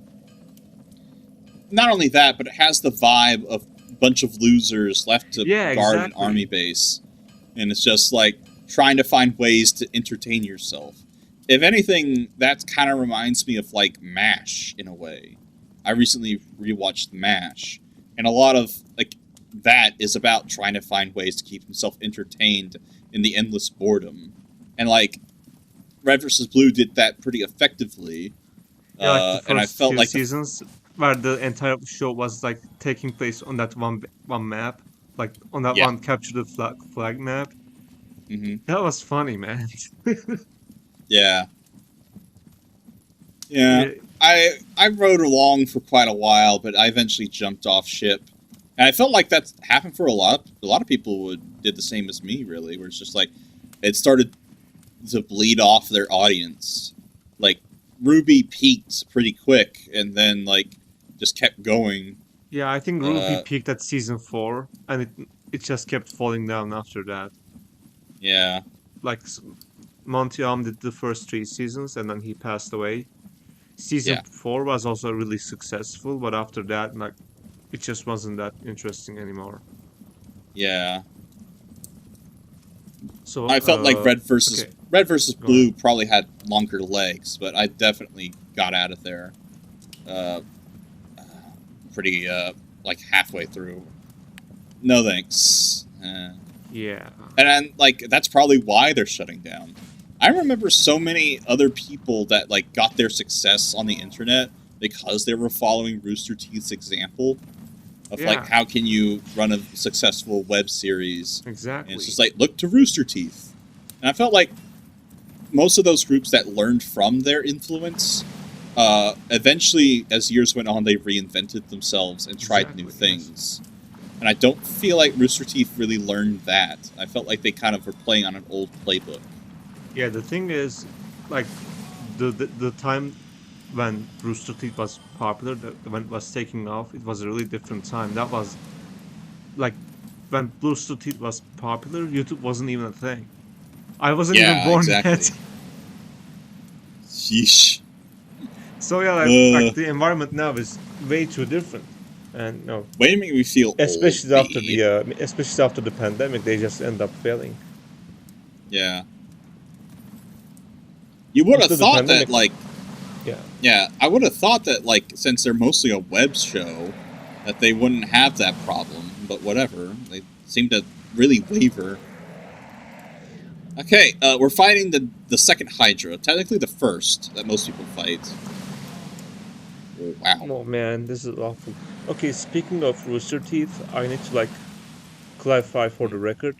not only that, but it has the vibe of a bunch of losers left to Yeah, guard an army exactly. base, and it's just like trying to find ways to entertain yourself. If anything, that kind of reminds me of like MASH in a way. I recently rewatched MASH, and a lot of like that is about trying to find ways to keep himself entertained in the endless boredom. And like Red versus Blue did that pretty effectively, Yeah, like the and I first felt few like seasons where the entire show was like taking place on that one map, like on that yeah. one capture the flag map. Hmm. That was funny, man. Yeah. Yeah, Yeah, I rode along for quite a while, but I eventually jumped off ship, and I felt like that's happened for a lot. A lot of people did the same as me, really. Where it's just like it started to bleed off their audience. Like Ruby peaked pretty quick, and then like just kept going. yeah. I think Ruby Uh, peaked at season 4, and it just kept falling down after that. yeah, Like Monty did the first 3 seasons, and then he passed away. Season yeah, 4 was also really successful, but after that, like it just wasn't that interesting anymore. yeah. So, I felt like okay, Red versus go ahead. Blue probably had longer legs, but I definitely got out of there. Uh, pretty like halfway through. No thanks. Yeah. And then, like that's probably why they're shutting down. I remember so many other people that like got their success on the internet because they were following Rooster Teeth's example of like Yeah, how can you run a successful web series, and it's exactly. just like look to Rooster Teeth. And I felt like most of those groups that learned from their influence, eventually, as years went on, they reinvented themselves and tried new Exactly, yes. things. And I don't feel like Rooster Teeth really learned that. I felt like they kind of were playing on an old playbook. Yeah, the thing is, like, the time. when Rooster Teeth was popular, when it was taking off, it was a really different time. That was like when Rooster Teeth was popular, YouTube wasn't even a thing. I wasn't even Yeah, born yet. exactly. Sheesh. So yeah, like the environment now is way too different, and no, Way to make me feel especially old, after B. the pandemic, they just end up failing. Yeah. You would have After the thought that, pandemic, like... yeah, Yeah, I would have thought that, like, since they're mostly a web show, that they wouldn't have that problem. But whatever. They seem to really waver. Okay, we're fighting the second Hydra. Technically the first that most people fight. Oh, wow. oh man, this is awful. Okay, speaking of Rooster Teeth, I need to like clarify for the record.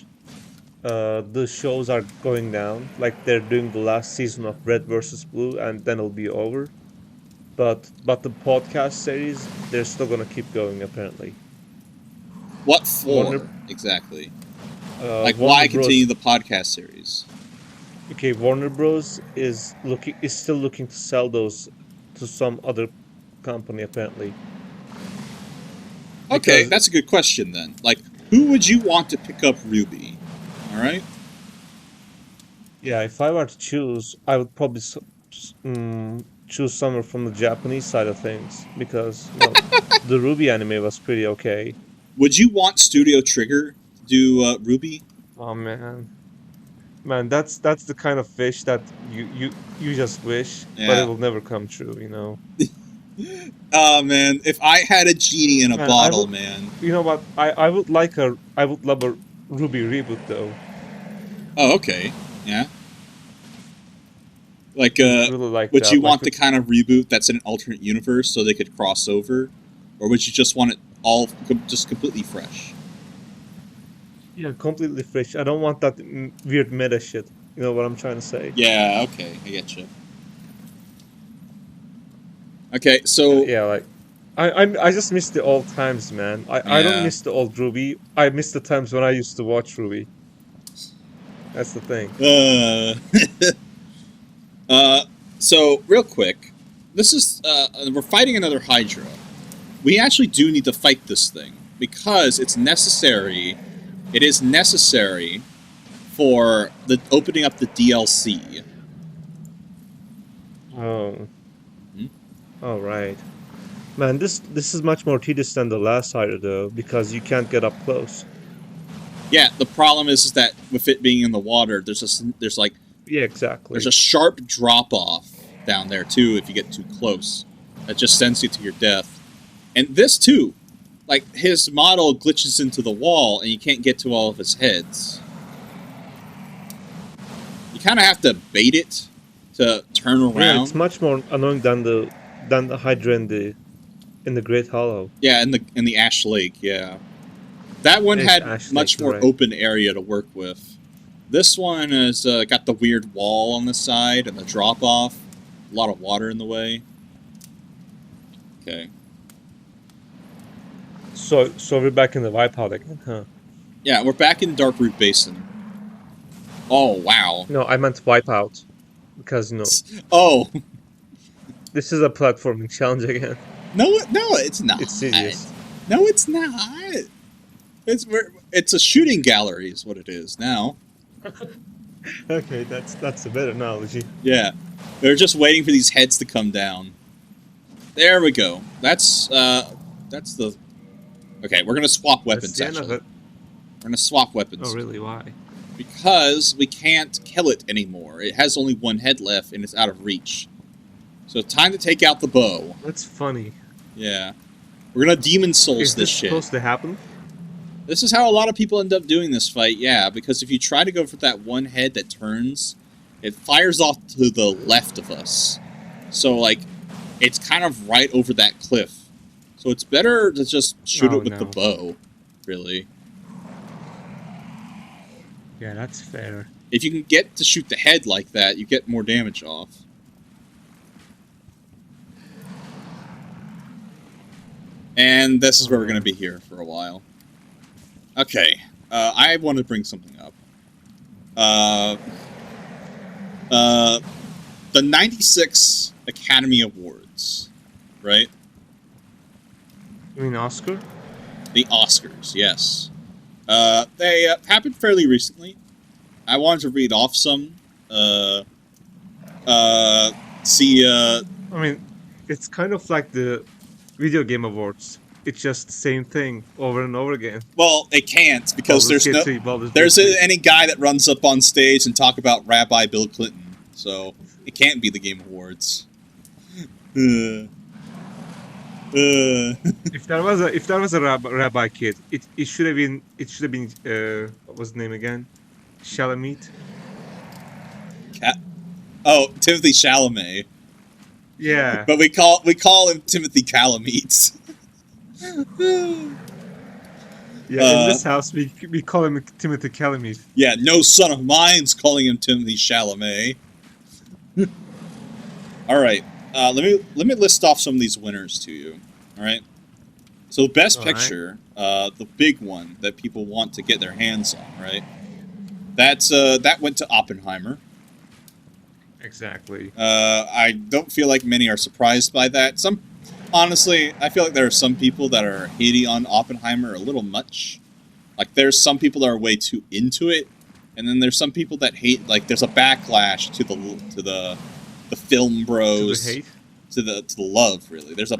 The shows are going down. Like they're doing the last season of Red versus Blue, and then it'll be over. But the podcast series, they're still gonna keep going apparently. What Warner for, exactly? Like, Warner why Bros. continue the podcast series? Okay, Warner Bros. Is still looking to sell those to some other company apparently. Okay, Because that's a good question then. Like, who would you want to pick up Ruby? Alright? yeah, if I were to choose, I would probably choose someone from the Japanese side of things because the Ruby anime was pretty okay. Would you want Studio Trigger to do Ruby? Oh man, that's the kind of wish that you just wish, but it Yeah. will never come true. Oh, man. If I had a genie in a Man, I bottle, would. man. You know what? I would love a Ruby reboot though. Oh, okay. Yeah. Like, I would really like would that. you Like want the with kind of reboot that's in an alternate universe so they could cross over? Or would you just want it all just completely fresh? yeah, completely fresh. I don't want that weird meta shit. You know what I'm trying to say? Yeah, okay. I get you. Okay, so... Yeah, like I just miss the old times, man. I don't Yeah. miss the old Ruby. I miss the times when I used to watch Ruby. That's the thing. So, real quick. This is... we're fighting another Hydra. We actually do need to fight this thing. Because it's necessary... It is necessary for the opening up the DLC. Oh. Hmm? All right. Man, this is much more tedious than the last Hider though, because you can't get up close. Yeah, the problem is that with it being in the water, there's Yeah, exactly. a sharp drop off down there too if you get too close. That just sends you to your death. And this too, like his model glitches into the wall and you can't get to all of his heads. You kind of have to bait it to turn around. Yeah, it's much more annoying than the Hydra in the Great Hollow. Yeah, in the Ash Lake. Yeah, that one had Ash much Lake, more right. open area to work with. This one has got the weird wall on the side and the drop off. A lot of water in the way. Okay. So we're back in the Wipeout again, huh? Yeah, we're back in Darkroot Basin. Oh, wow. No, I meant Wipeout. Because, Oh. this is a platforming challenge again. No, it's not. It's serious. No, it's not. It's a shooting gallery is what it is now. Okay, that's a better analogy. Yeah. They're just waiting for these heads to come down. There we go. That's the... Okay, we're going to swap weapons, actually. We're going to swap weapons. Oh, really? Why? Because we can't kill it anymore. It has only one head left, and it's out of reach. So time to take out the bow. That's funny. Yeah. We're going to Demon Souls this shit. Is this supposed to happen? This is how a lot of people end up doing this fight, yeah. Because if you try to go for that one head that turns, it fires off to the left of us. So, like, it's kind of right over that cliff. So it's better to just shoot it with the bow, really. Yeah, that's fair. If you can get to shoot the head like that, you get more damage off. And this is where we're going to be here for a while. Okay, I want to bring something up. the 96 Academy Awards, right? You mean Oscar? The Oscars, yes. They happened fairly recently. I wanted to read off some. See. I mean, it's kind of like the video game awards. It's just the same thing over and over again. Well, it can't because there's any guy that runs up on stage and talk about Rabbi Bill Clinton, so it can't be the Game Awards. If there was a rabbi kid, it should have been what was the name again? Chalamet. Timothy Chalamet. Yeah. But we call him Timothy Calamite. Yeah, in this house we call him Timothy Calamite. Yeah, no son of mine's calling him Timothy Chalamet. All right, let me list off some of these winners to you. All right, so Best Picture, the big one that people want to get their hands on, right? That went to Oppenheimer. Exactly. I don't feel like many are surprised by that. Honestly, I feel like there are some people that are hating on Oppenheimer a little much. Like, there's some people that are way too into it, and then there's some people that hate. Like, there's a backlash to the film bros, to the hate, to the love. Really, there's a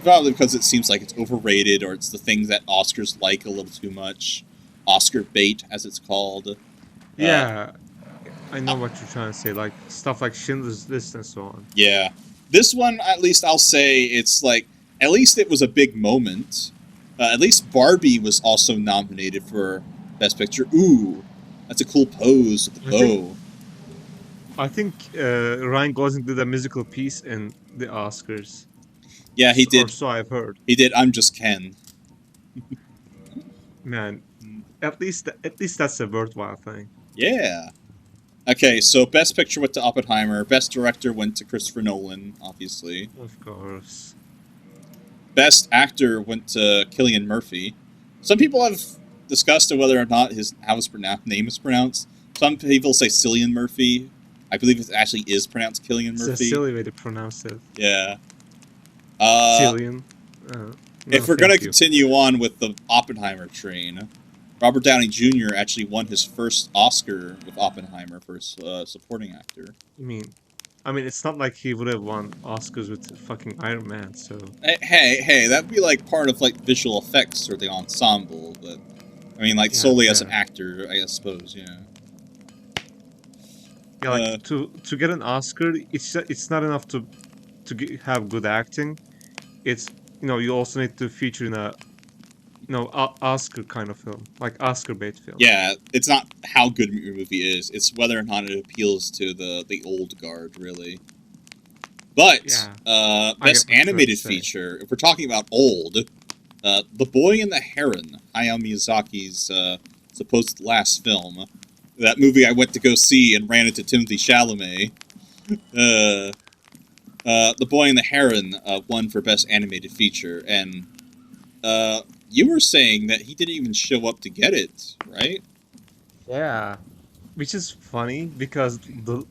probably because it seems like it's overrated, or it's the thing that Oscars like a little too much. Oscar bait, as it's called. Yeah. I know what you're trying to say, like stuff like Schindler's List and so on. Yeah. This one, at least I'll say, it's like, at least it was a big moment. At least Barbie was also nominated for Best Picture. Ooh, that's a cool pose with the bow. I think Ryan Gosling did a musical piece in the Oscars. Yeah, he did. Or so I've heard. He did I'm Just Ken. Man, at least that's a worthwhile thing. Yeah. Okay, so Best Picture went to Oppenheimer. Best Director went to Christopher Nolan, obviously. Of course. Best Actor went to Cillian Murphy. Some people have discussed whether or not how his name is pronounced. Some people say Cillian Murphy. I believe it actually is pronounced Cillian Murphy. It's a silly way to pronounce it. Yeah. Cillian. If we're going to continue on with the Oppenheimer train, Robert Downey Jr. actually won his first Oscar with Oppenheimer for supporting actor. I mean, it's not like he would have won Oscars with fucking Iron Man, so... Hey, that'd be like part of like visual effects or the ensemble, but... I mean, like, solely as an actor, I suppose, yeah. Yeah, like, to get an Oscar, it's not enough to have good acting. It's, you also need to feature in a... Oscar kind of film, like Oscar bait film. Yeah, it's not how good a movie is; it's whether or not it appeals to the old guard, really. But best animated feature, if we're talking about old, The Boy and the Heron, Hayao Miyazaki's supposed last film, that movie I went to go see and ran into Timothy Chalamet. The Boy and the Heron won for best animated feature, and you were saying that he didn't even show up to get it, right? Yeah, which is funny because the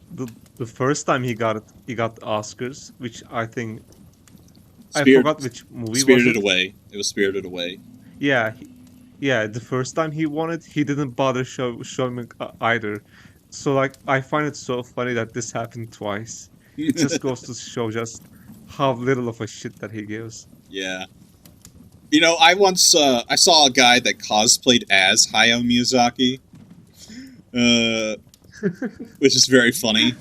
first time he got the Oscars, which I think I forgot which movie Spirited Away. It was Spirited Away. Yeah, the first time he won it, he didn't bother showing it either. So like, I find it so funny that this happened twice. It just goes to show just how little of a shit that he gives. Yeah. I once I saw a guy that cosplayed as Hayao Miyazaki, which is very funny,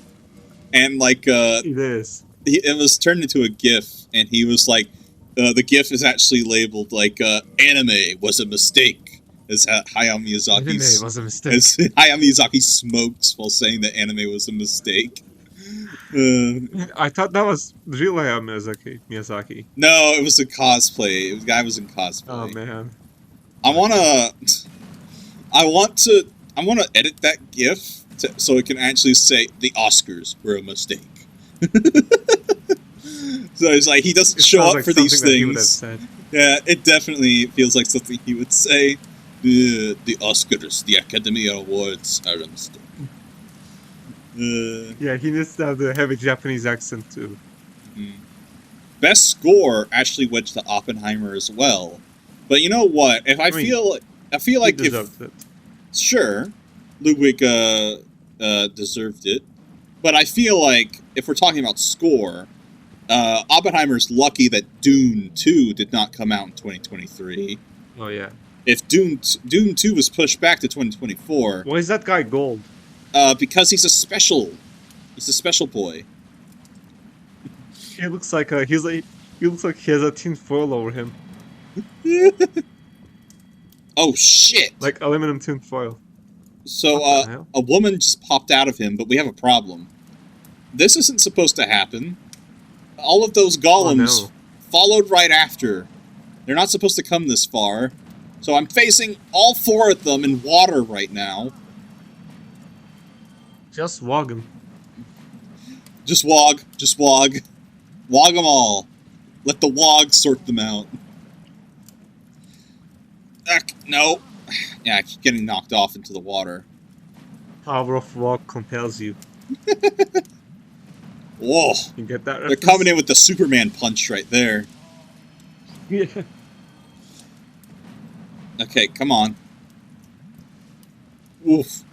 and like it is. It was turned into a GIF, and he was like, the GIF is actually labeled like "Anime was a mistake," as Hayao Miyazaki. Anime was a mistake. As Hayao Miyazaki smokes while saying that anime was a mistake. I thought that was real Hayao Miyazaki. No, it was a cosplay. The guy was in cosplay. Oh man. I want to edit that GIF so it can actually say the Oscars were a mistake. So it's like he doesn't show up for these things. Yeah, it definitely feels like something he would say. The Oscars, the Academy Awards are a mistake. Yeah, he needs to have the heavy Japanese accent too. Best score actually went to Oppenheimer as well. But you know what? If I mean, feel he like if deserved it. sure, Ludwig deserved it, but I feel like if we're talking about score, Oppenheimer's lucky that Dune 2 did not come out in 2023. Oh yeah. If Dune 2 was pushed back to 2024, Why is that guy gold? because he's a special boy. He looks like he looks like he has a tin foil over him, Oh shit! like aluminum tin foil. So What the hell? a woman just popped out of him, but we have a problem. This isn't supposed to happen. All of those golems Oh, no. followed right after. They're not supposed to come this far. So I'm facing all 4 of them in water right now. Just wog him. Just wog. Wog them all. Let the wog sort them out. No. Yeah, I keep getting knocked off into the water. Power of wog compels you. Whoa. You get that? They're coming in with the Superman punch right there. Yeah. Okay, come on. Woof.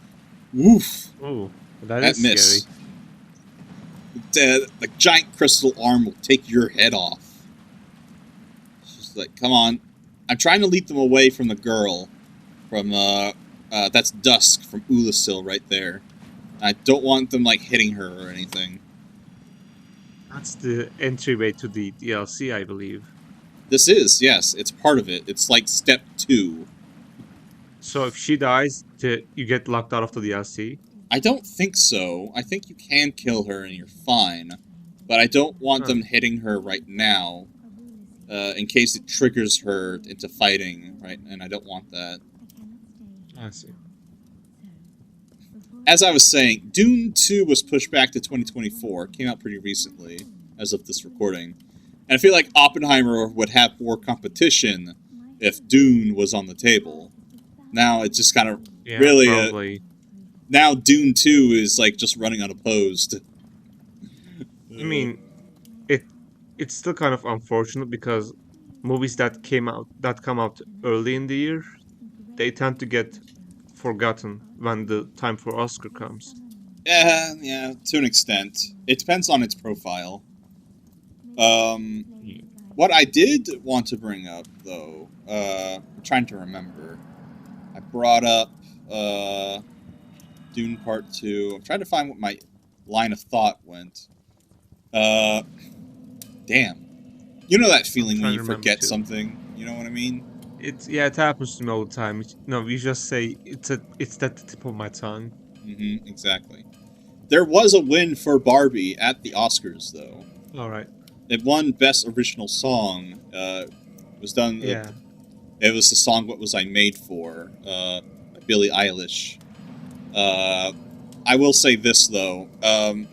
Woof. Oh, that is miss. scary. The giant crystal arm will take your head off. It's just like, come on. I'm trying to lead them away from the girl. From, that's Dusk from Ulasil right there. I don't want them, like, hitting her or anything. That's the entryway to the DLC, I believe. This is, yes. It's part of it. It's like step 2. So if she dies, you get locked out of the DLC? I don't think so. I think you can kill her and you're fine. But I don't want them hitting her right now. In case it triggers her into fighting, right? And I don't want that. I see. As I was saying, Dune 2 was pushed back to 2024. It came out pretty recently, as of this recording. And I feel like Oppenheimer would have more competition if Dune was on the table. Now it's just kind of really... now Dune 2 is like just running unopposed. I mean, it's still kind of unfortunate because movies that come out early in the year, they tend to get forgotten when the time for Oscar comes. Yeah, to an extent. It depends on its profile. What I did want to bring up, though, I'm trying to remember. I brought up Dune Part 2. I'm trying to find what my line of thought went. Damn. You know that feeling when you forget something? You know what I mean? It happens to me all the time. We just say it's at the tip of my tongue. Mm-hmm, exactly. There was a win for Barbie at the Oscars, though. All right. It won Best Original Song. It was done. Yeah. It was the song "What Was I Made For" by Billie Eilish. I will say this though: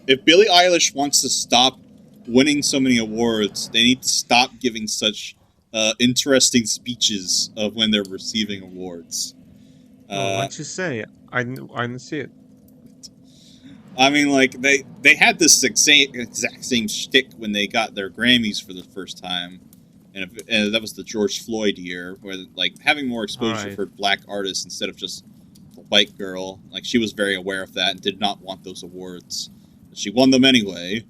if Billie Eilish wants to stop winning so many awards, they need to stop giving such interesting speeches of when they're receiving awards. What'd you say? I didn't see it. I mean, like, they had this exact same shtick when they got their Grammys for the first time. And that was the George Floyd year, where, like, having more exposure for black artists instead of just the white girl. Like, she was very aware of that and did not want those awards. She won them anyway.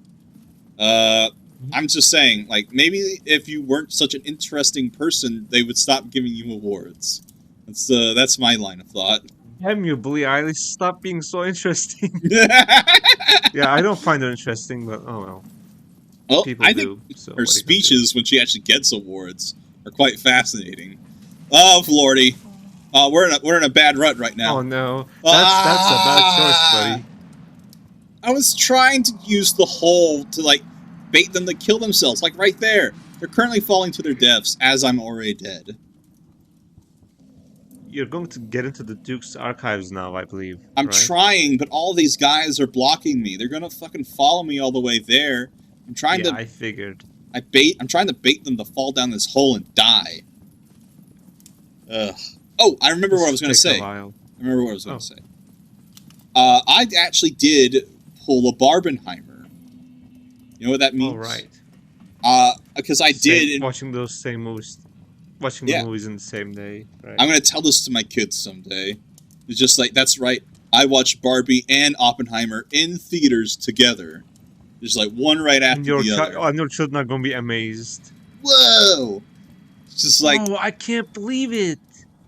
I'm just saying, like, maybe if you weren't such an interesting person, they would stop giving you awards. That's my line of thought. Damn you, Billie Eilish, stop being so interesting. Yeah, I don't find her interesting, but oh well. Well, people I do. think So her speeches, when she actually gets awards, are quite fascinating. Oh, Lordy. We're in a bad rut right now. Oh no, that's a bad choice, buddy. I was trying to use the hole to, like, bait them to kill themselves, like right there. They're currently falling to their deaths as I'm already dead. You're going to get into the Duke's archives now, I believe. I'm trying, but all these guys are blocking me. They're gonna fucking follow me all the way there. I'm trying to. I figured. I'm trying to bait them to fall down this hole and die. Ugh. Oh, I remember what I was gonna say. I remember what I was gonna say. I actually did pull a Barbenheimer. You know what that means? All right. Because I did watching those same movies, watching the movies in the same day. Right? I'm gonna tell this to my kids someday. It's just like, that's right. I watched Barbie and Oppenheimer in theaters together. There's like one right after the other. And your children are gonna be amazed. Whoa! It's just like, oh, I can't believe it.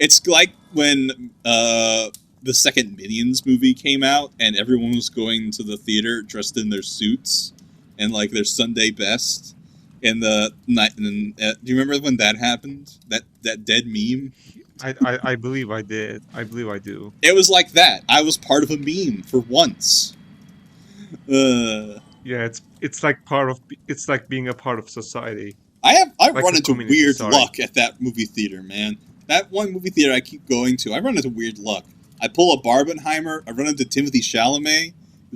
It's like when the second Minions movie came out and everyone was going to the theater dressed in their suits and like their Sunday best. And do you remember when that happened? That dead meme? I believe I did. I believe I do. It was like that. I was part of a meme for once. Yeah, it's like being a part of society. I've like run into weird luck at that movie theater, man. That one movie theater I keep going to, I run into weird luck. I pull a Barbenheimer, I run into Timothy Chalamet.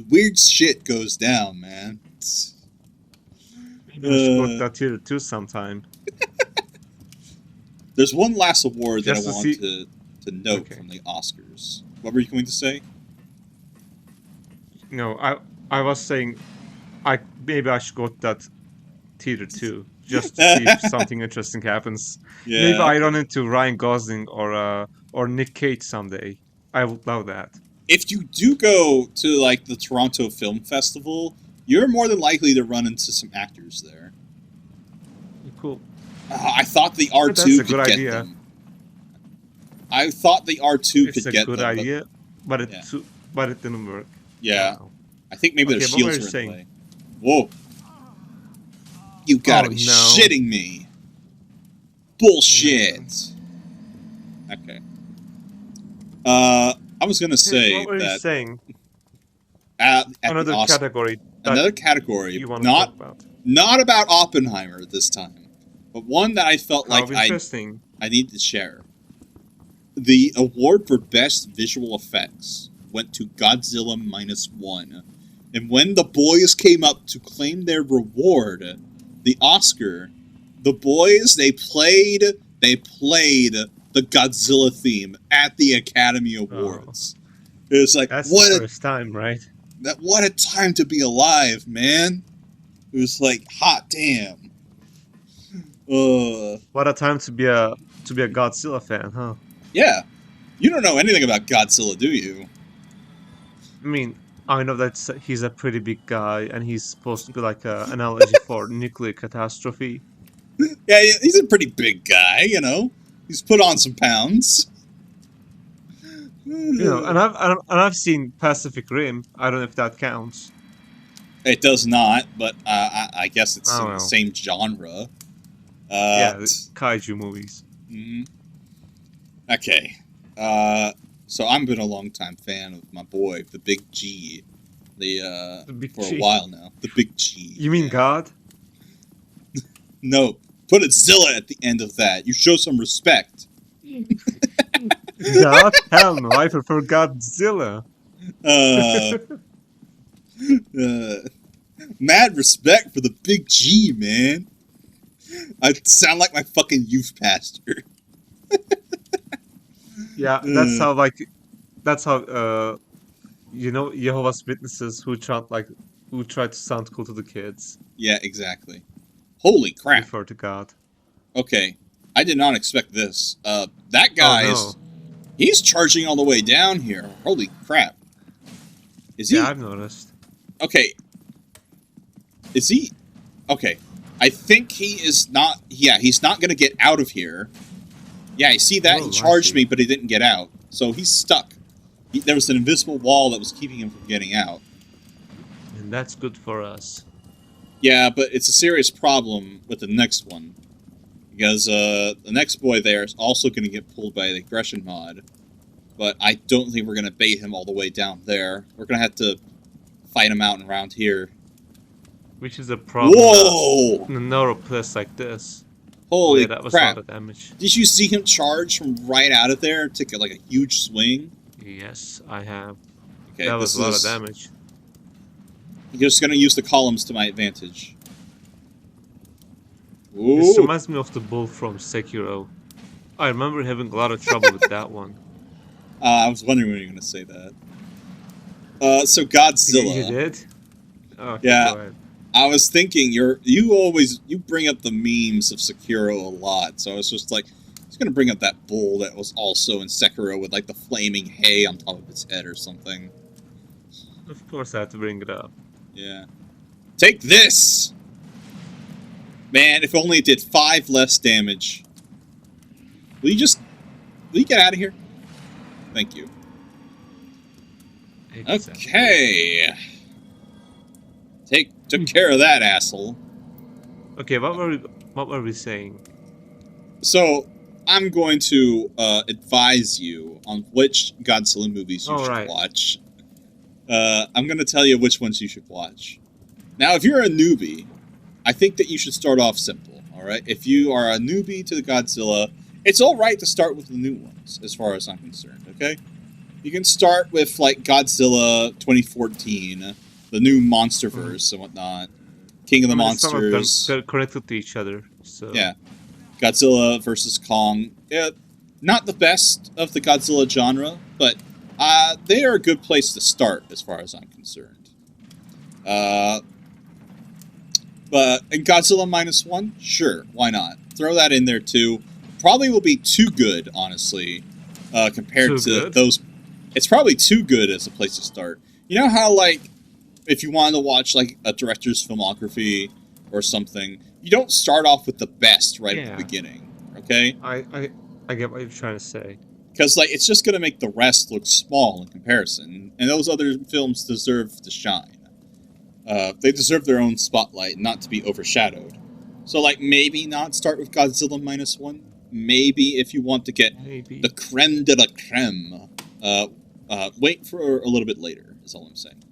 Weird shit goes down, man. Maybe I should look that theater too sometime. There's one last award that I want to note from the Oscars. What were you going to say? No, I was saying maybe I should go to that theater too, just to see if something interesting happens. Yeah. Maybe I run into Ryan Gosling or Nick Cage someday. I would love that. If you do go to like the Toronto Film Festival, you're more than likely to run into some actors there. Cool. I thought the R2 could get them. I thought the R2 could get them. It's a good idea, but it didn't work. Yeah. Wow. I think maybe their shields were in play. Whoa. You gotta be shitting me. Bullshit. Okay. I was gonna say what were that... you saying? Another category. Another category. You want to talk about? Not about Oppenheimer this time. But one that I felt like I need to share. The award for Best Visual Effects went to Godzilla -1. And when the boys came up to claim their reward, the Oscar, the boys, they played the Godzilla theme at the Academy Awards. It was like, that's the first time, right? What a time to be alive, man. It was like, hot damn. What a time to be a Godzilla fan, huh? Yeah. You don't know anything about Godzilla, do you? I mean, I know that he's a pretty big guy, and he's supposed to be like an analogy for nuclear catastrophe. Yeah, he's a pretty big guy, you know. He's put on some pounds. You know, and I've seen Pacific Rim. I don't know if that counts. It does not, but I guess it's in the same genre. Yeah, kaiju movies. Mm-hmm. Okay. So I've been a long-time fan of my boy, the Big G. The Big for G. A while now. The Big G. You mean God? No. Put a Zilla at the end of that. You show some respect. God? Hell no. I prefer Godzilla. Mad respect for the Big G, man. I sound like my fucking youth pastor. Yeah, that's how you know, Jehovah's Witnesses who try to sound cool to the kids. Yeah, exactly. Holy crap. Refer to God. Okay. I did not expect this. That guy he's charging all the way down here. Holy crap. Is he? Yeah, I've noticed. Okay. Is he? Okay. I think he is not... Yeah, he's not going to get out of here. Yeah, you see that? He charged me, but he didn't get out. So he's stuck. There was an invisible wall that was keeping him from getting out. And that's good for us. Yeah, but it's a serious problem with the next one. Because the next boy there is also going to get pulled by the aggression mod. But I don't think we're going to bait him all the way down there. We're going to have to fight him out around here. Which is a problem. Whoa! In a narrow place like this. Holy that was crap. a lot of damage. Did you see him charge from right out of there? Take like a huge swing? Yes, I have. Okay, that was a lot of damage. I'm just going to use the columns to my advantage. Ooh. This reminds me of the bull from Sekiro. I remember having a lot of trouble with that one. I was wondering when you were going to say that. So You Godzilla. did? Okay, Yeah, go ahead. I was thinking you bring up the memes of Sekiro a lot, so I was just like, he's gonna bring up that bull that was also in Sekiro with like the flaming hay on top of its head or something. Of course, I had to bring it up. Yeah. Take this! Man, if only it did 5 less damage. Will you get out of here? Thank you. Exactly. Okay. Took care of that asshole. Okay, what were we saying? So, I'm going to advise you on which Godzilla movies you All should right. watch. I'm going to tell you which ones you should watch. Now, if you're a newbie, I think that you should start off simple, alright? If you are a newbie to the Godzilla, it's alright to start with the new ones, as far as I'm concerned, okay? You can start with, like, Godzilla 2014, the new Monsterverse and whatnot, King of the Some of them Monsters. they're connected to each other, so Yeah. Godzilla versus Kong. Yeah, not the best of the Godzilla genre, but they are a good place to start as far as I'm concerned. But in Godzilla -1, sure, why not? Throw that in there too. Probably will be too good, honestly, compared too to good. those. It's probably too good as a place to start. You know how, like, if you wanted to watch, like, a director's filmography or something, you don't start off with the best right at the Yeah, beginning, okay? I get what you're trying to say. Because, like, it's just going to make the rest look small in comparison, and those other films deserve to shine. They deserve their own spotlight, not to be overshadowed. So, like, maybe not start with Godzilla -1. Maybe if you want to get Maybe. the creme de la creme, wait for a little bit later, is all I'm saying.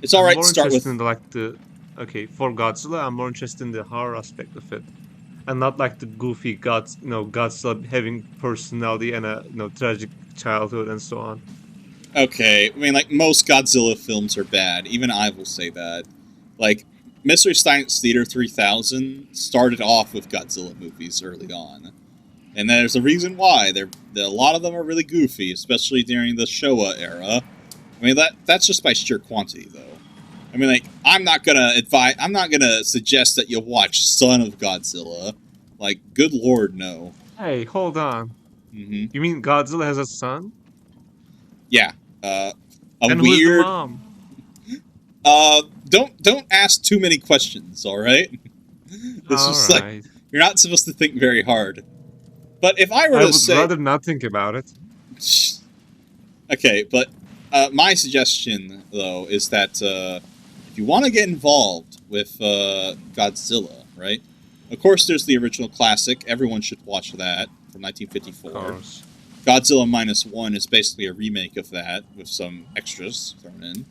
It's I'm alright to more start interested with... in okay, for Godzilla, I'm more interested in the horror aspect of it, and not like the goofy Godzilla having personality and a tragic childhood and so on. Okay, I mean, like, most Godzilla films are bad. Even I will say that. Like, Mystery Science Theater 3000 started off with Godzilla movies early on. And there's a reason why. A lot of them are really goofy, especially during the Showa era. I mean, that's just by sheer quantity, though. I mean, like, I'm not gonna suggest that you watch Son of Godzilla. Like, good lord, no. Hey, hold on. Mm-hmm. You mean Godzilla has a son? Yeah. A And who is the weird... mom? Don't ask too many questions, alright? It's All just like, right. you're not supposed to think very hard. But if I were I to would say... rather not think about it. Okay, but my suggestion, though, is that if you want to get involved with Godzilla, right? Of course, there's the original classic. Everyone should watch that from 1954. Of course. Godzilla -1 is basically a remake of that with some extras thrown in.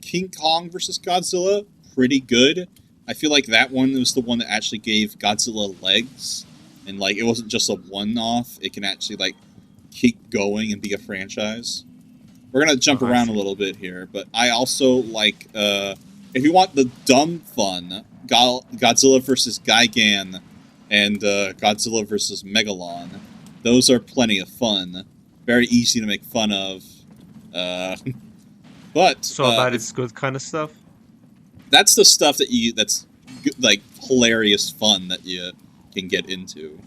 King Kong versus Godzilla, pretty good. I feel like that one was the one that actually gave Godzilla legs. And, like, it wasn't just a one-off. It can actually, like, keep going and be a franchise. We're going to jump around a little bit here, but I also like, if you want the dumb fun, Godzilla versus Gigan and Godzilla versus Megalon, those are plenty of fun. Very easy to make fun of. But So that is good kind of stuff? That's the stuff that's like hilarious fun that you can get into.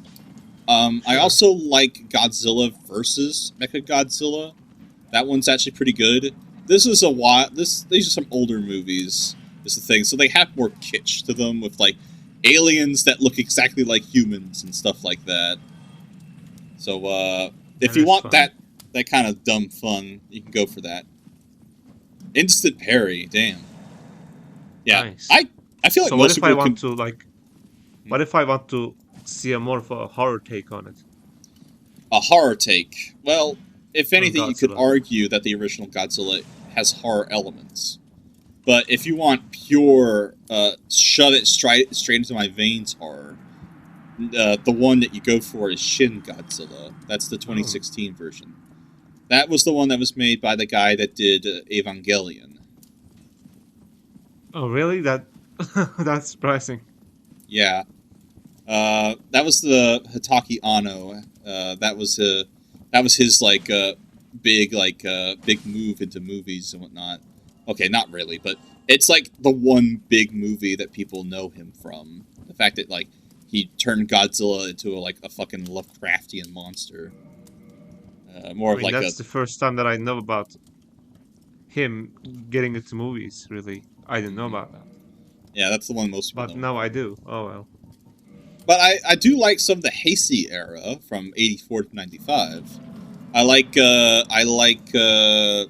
Sure. I also like Godzilla versus Mechagodzilla. That one's actually pretty good. This is a while. These are some older movies. Is the thing, so they have more kitsch to them with like aliens that look exactly like humans and stuff like that. So if you want that kind of dumb fun, you can go for that. Instant parry, damn. Yeah, nice. I feel like so most people what if I want to see a more of a horror take on it? A horror take. Well, if anything, you could Godzilla. argue that the original Godzilla has horror elements. But if you want pure, shove it straight into my veins horror, the one that you go for is Shin Godzilla. That's the 2016 version. That was the one that was made by the guy that did Evangelion. Oh, really? That's surprising. Yeah. That was the Hitaki Anno. That was his like big big move into movies and whatnot. Okay, not really, but it's like the one big movie that people know him from. The fact that like he turned Godzilla into a fucking Lovecraftian monster. More I of mean, like a that's the first time that I know about him getting into movies, really. I didn't know about that. yeah, that's the one most people But know him now I from. do. Oh well. But I do like some of the Heisei era from 84 to 95. I like Godzilla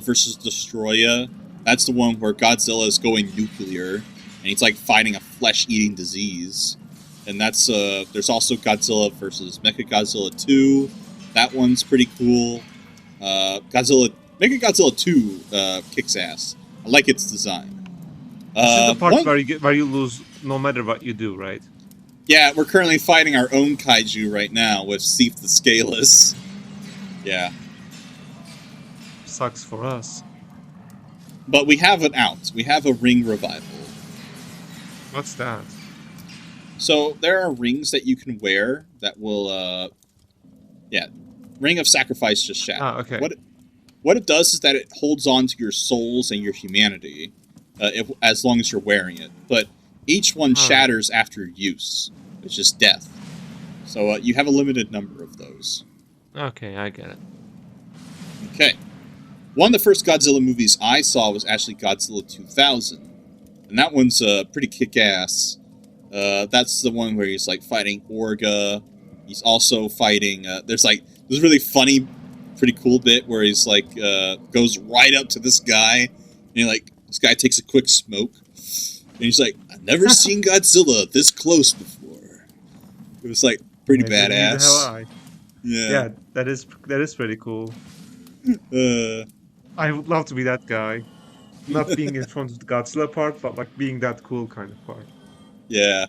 versus Destroya. That's the one where Godzilla is going nuclear and he's like fighting a flesh-eating disease. And that's there's also Godzilla versus Mechagodzilla 2. That one's pretty cool. Mechagodzilla 2 kicks ass. I like its design. This is the part One where you lose no matter what you do, right? Yeah, we're currently fighting our own kaiju right now with Seif the Scaleless. Yeah. Sucks for us. But we have an out. We have a ring revival. What's that? So there are rings that you can wear that will, yeah, Ring of Sacrifice just shattered. Ah, okay. What it does is that it holds on to your souls and your humanity, as long as you're wearing it. But each one shatters after use, which is death. So you have a limited number of those. Okay, I get it. Okay. One of the first Godzilla movies I saw was actually Godzilla 2000. And that one's pretty kick-ass. That's the one where he's like fighting Orga. He's also fighting, there's this really funny, pretty cool bit where he's like, goes right up to this guy. And this guy takes a quick smoke. And he's like, I've never seen Godzilla this close before. It was like pretty badass. Yeah, that is pretty cool. I would love to be that guy. Not being in front of the Godzilla part, but like being that cool kind of part. Yeah.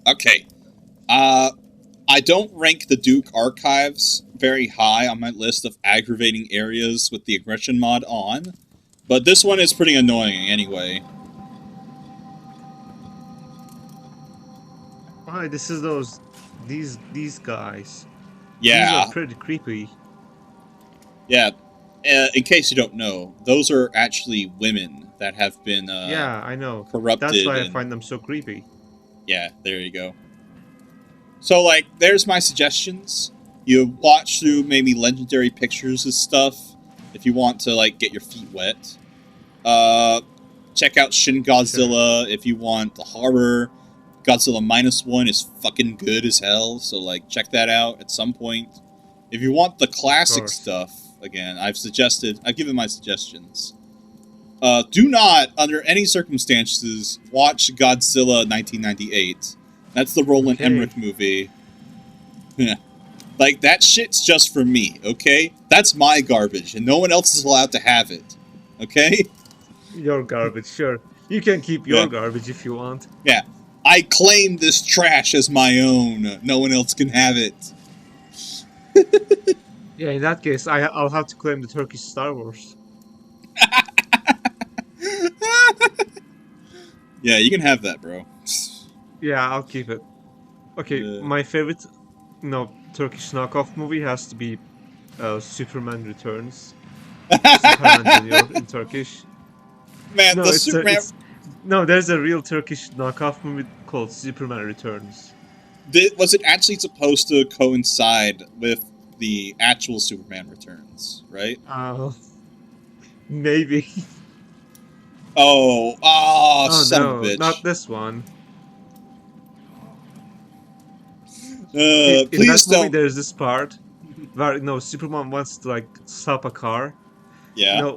Okay. I don't rank the Duke Archives very high on my list of aggravating areas with the aggression mod on, but this one is pretty annoying anyway. Why, this is these guys. Yeah. These are pretty creepy. Yeah. In case you don't know, those are actually women that have been yeah, I know. corrupted. That's why I find them so creepy. Yeah, there you go. So, there's my suggestions. You watch through maybe legendary pictures and stuff if you want to, get your feet wet. Check out Shin Godzilla if you want the horror. Godzilla -1 is fucking good as hell, so, check that out at some point. If you want the classic stuff, again, I've given my suggestions. Do not, under any circumstances, watch Godzilla 1998. That's the Roland Emmerich movie. That shit's just for me, okay? That's my garbage, and no one else is allowed to have it. Okay? Your garbage, sure. You can keep your garbage if you want. Yeah. I claim this trash as my own. No one else can have it. Yeah, in that case, I'll have to claim the Turkish Star Wars. Yeah, you can have that, bro. Yeah, I'll keep it. Okay, my favorite, Turkish knockoff movie has to be Superman Returns. Superman Junior in Turkish. Man, the Superman... No, there's a real Turkish knockoff movie called Superman Returns. Was it actually supposed to coincide with the actual Superman Returns, right? Maybe. Oh, son of a bitch. Not this one. Please in that don't. movie, there's this part where Superman wants to stop a car. Yeah.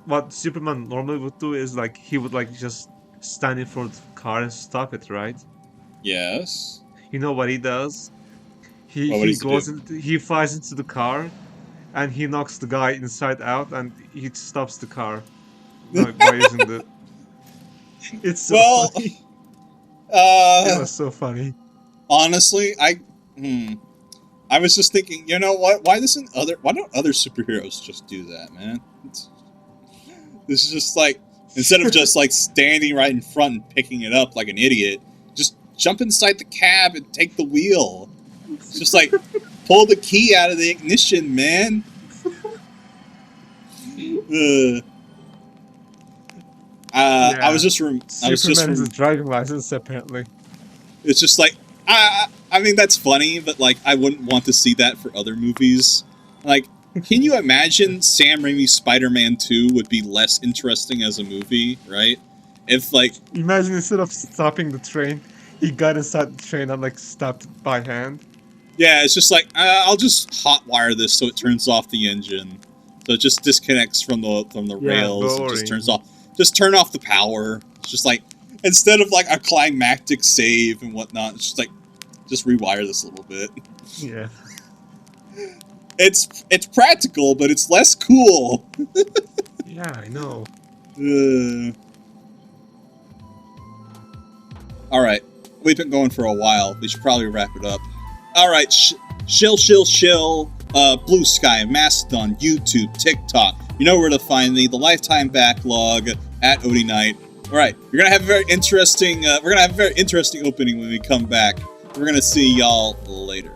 What Superman normally would do is he would just stand in front of the car and stop it, right? Yes. You know what he does? He flies into the car, and he knocks the guy inside out, and he stops the car by using the. It's so funny. It was so funny. Honestly, I was just thinking, you know what? Why don't other superheroes just do that, man? This is just instead of just standing right in front and picking it up like an idiot, just jump inside the cab and take the wheel. It's just pull the key out of the ignition, man. I was just Superman has a driving license, apparently. It's just like, I mean, that's funny, but like, I wouldn't want to see that for other movies. Like, can you imagine Sam Raimi's Spider-Man 2 would be less interesting as a movie, right? If like, imagine instead of stopping the train, he got inside the train and like stopped it by hand. Yeah, it's just like, I'll just hotwire this so it turns off the engine, so it just disconnects from the rails. It just turns off. Just turn off the power. It's just like, instead of like a climactic save and whatnot, it's just like, just rewire this a little bit. Yeah. It's practical, but it's less cool. Yeah, I know. Alright, we've been going for a while. We should probably wrap it up. Alright, shill. Blue Sky, Mastodon, YouTube, TikTok. You know where to find me. The Lifetime Backlog at Ody Knight. All right, we're gonna have a very interesting. We're gonna have a very interesting opening when we come back. We're gonna see y'all later.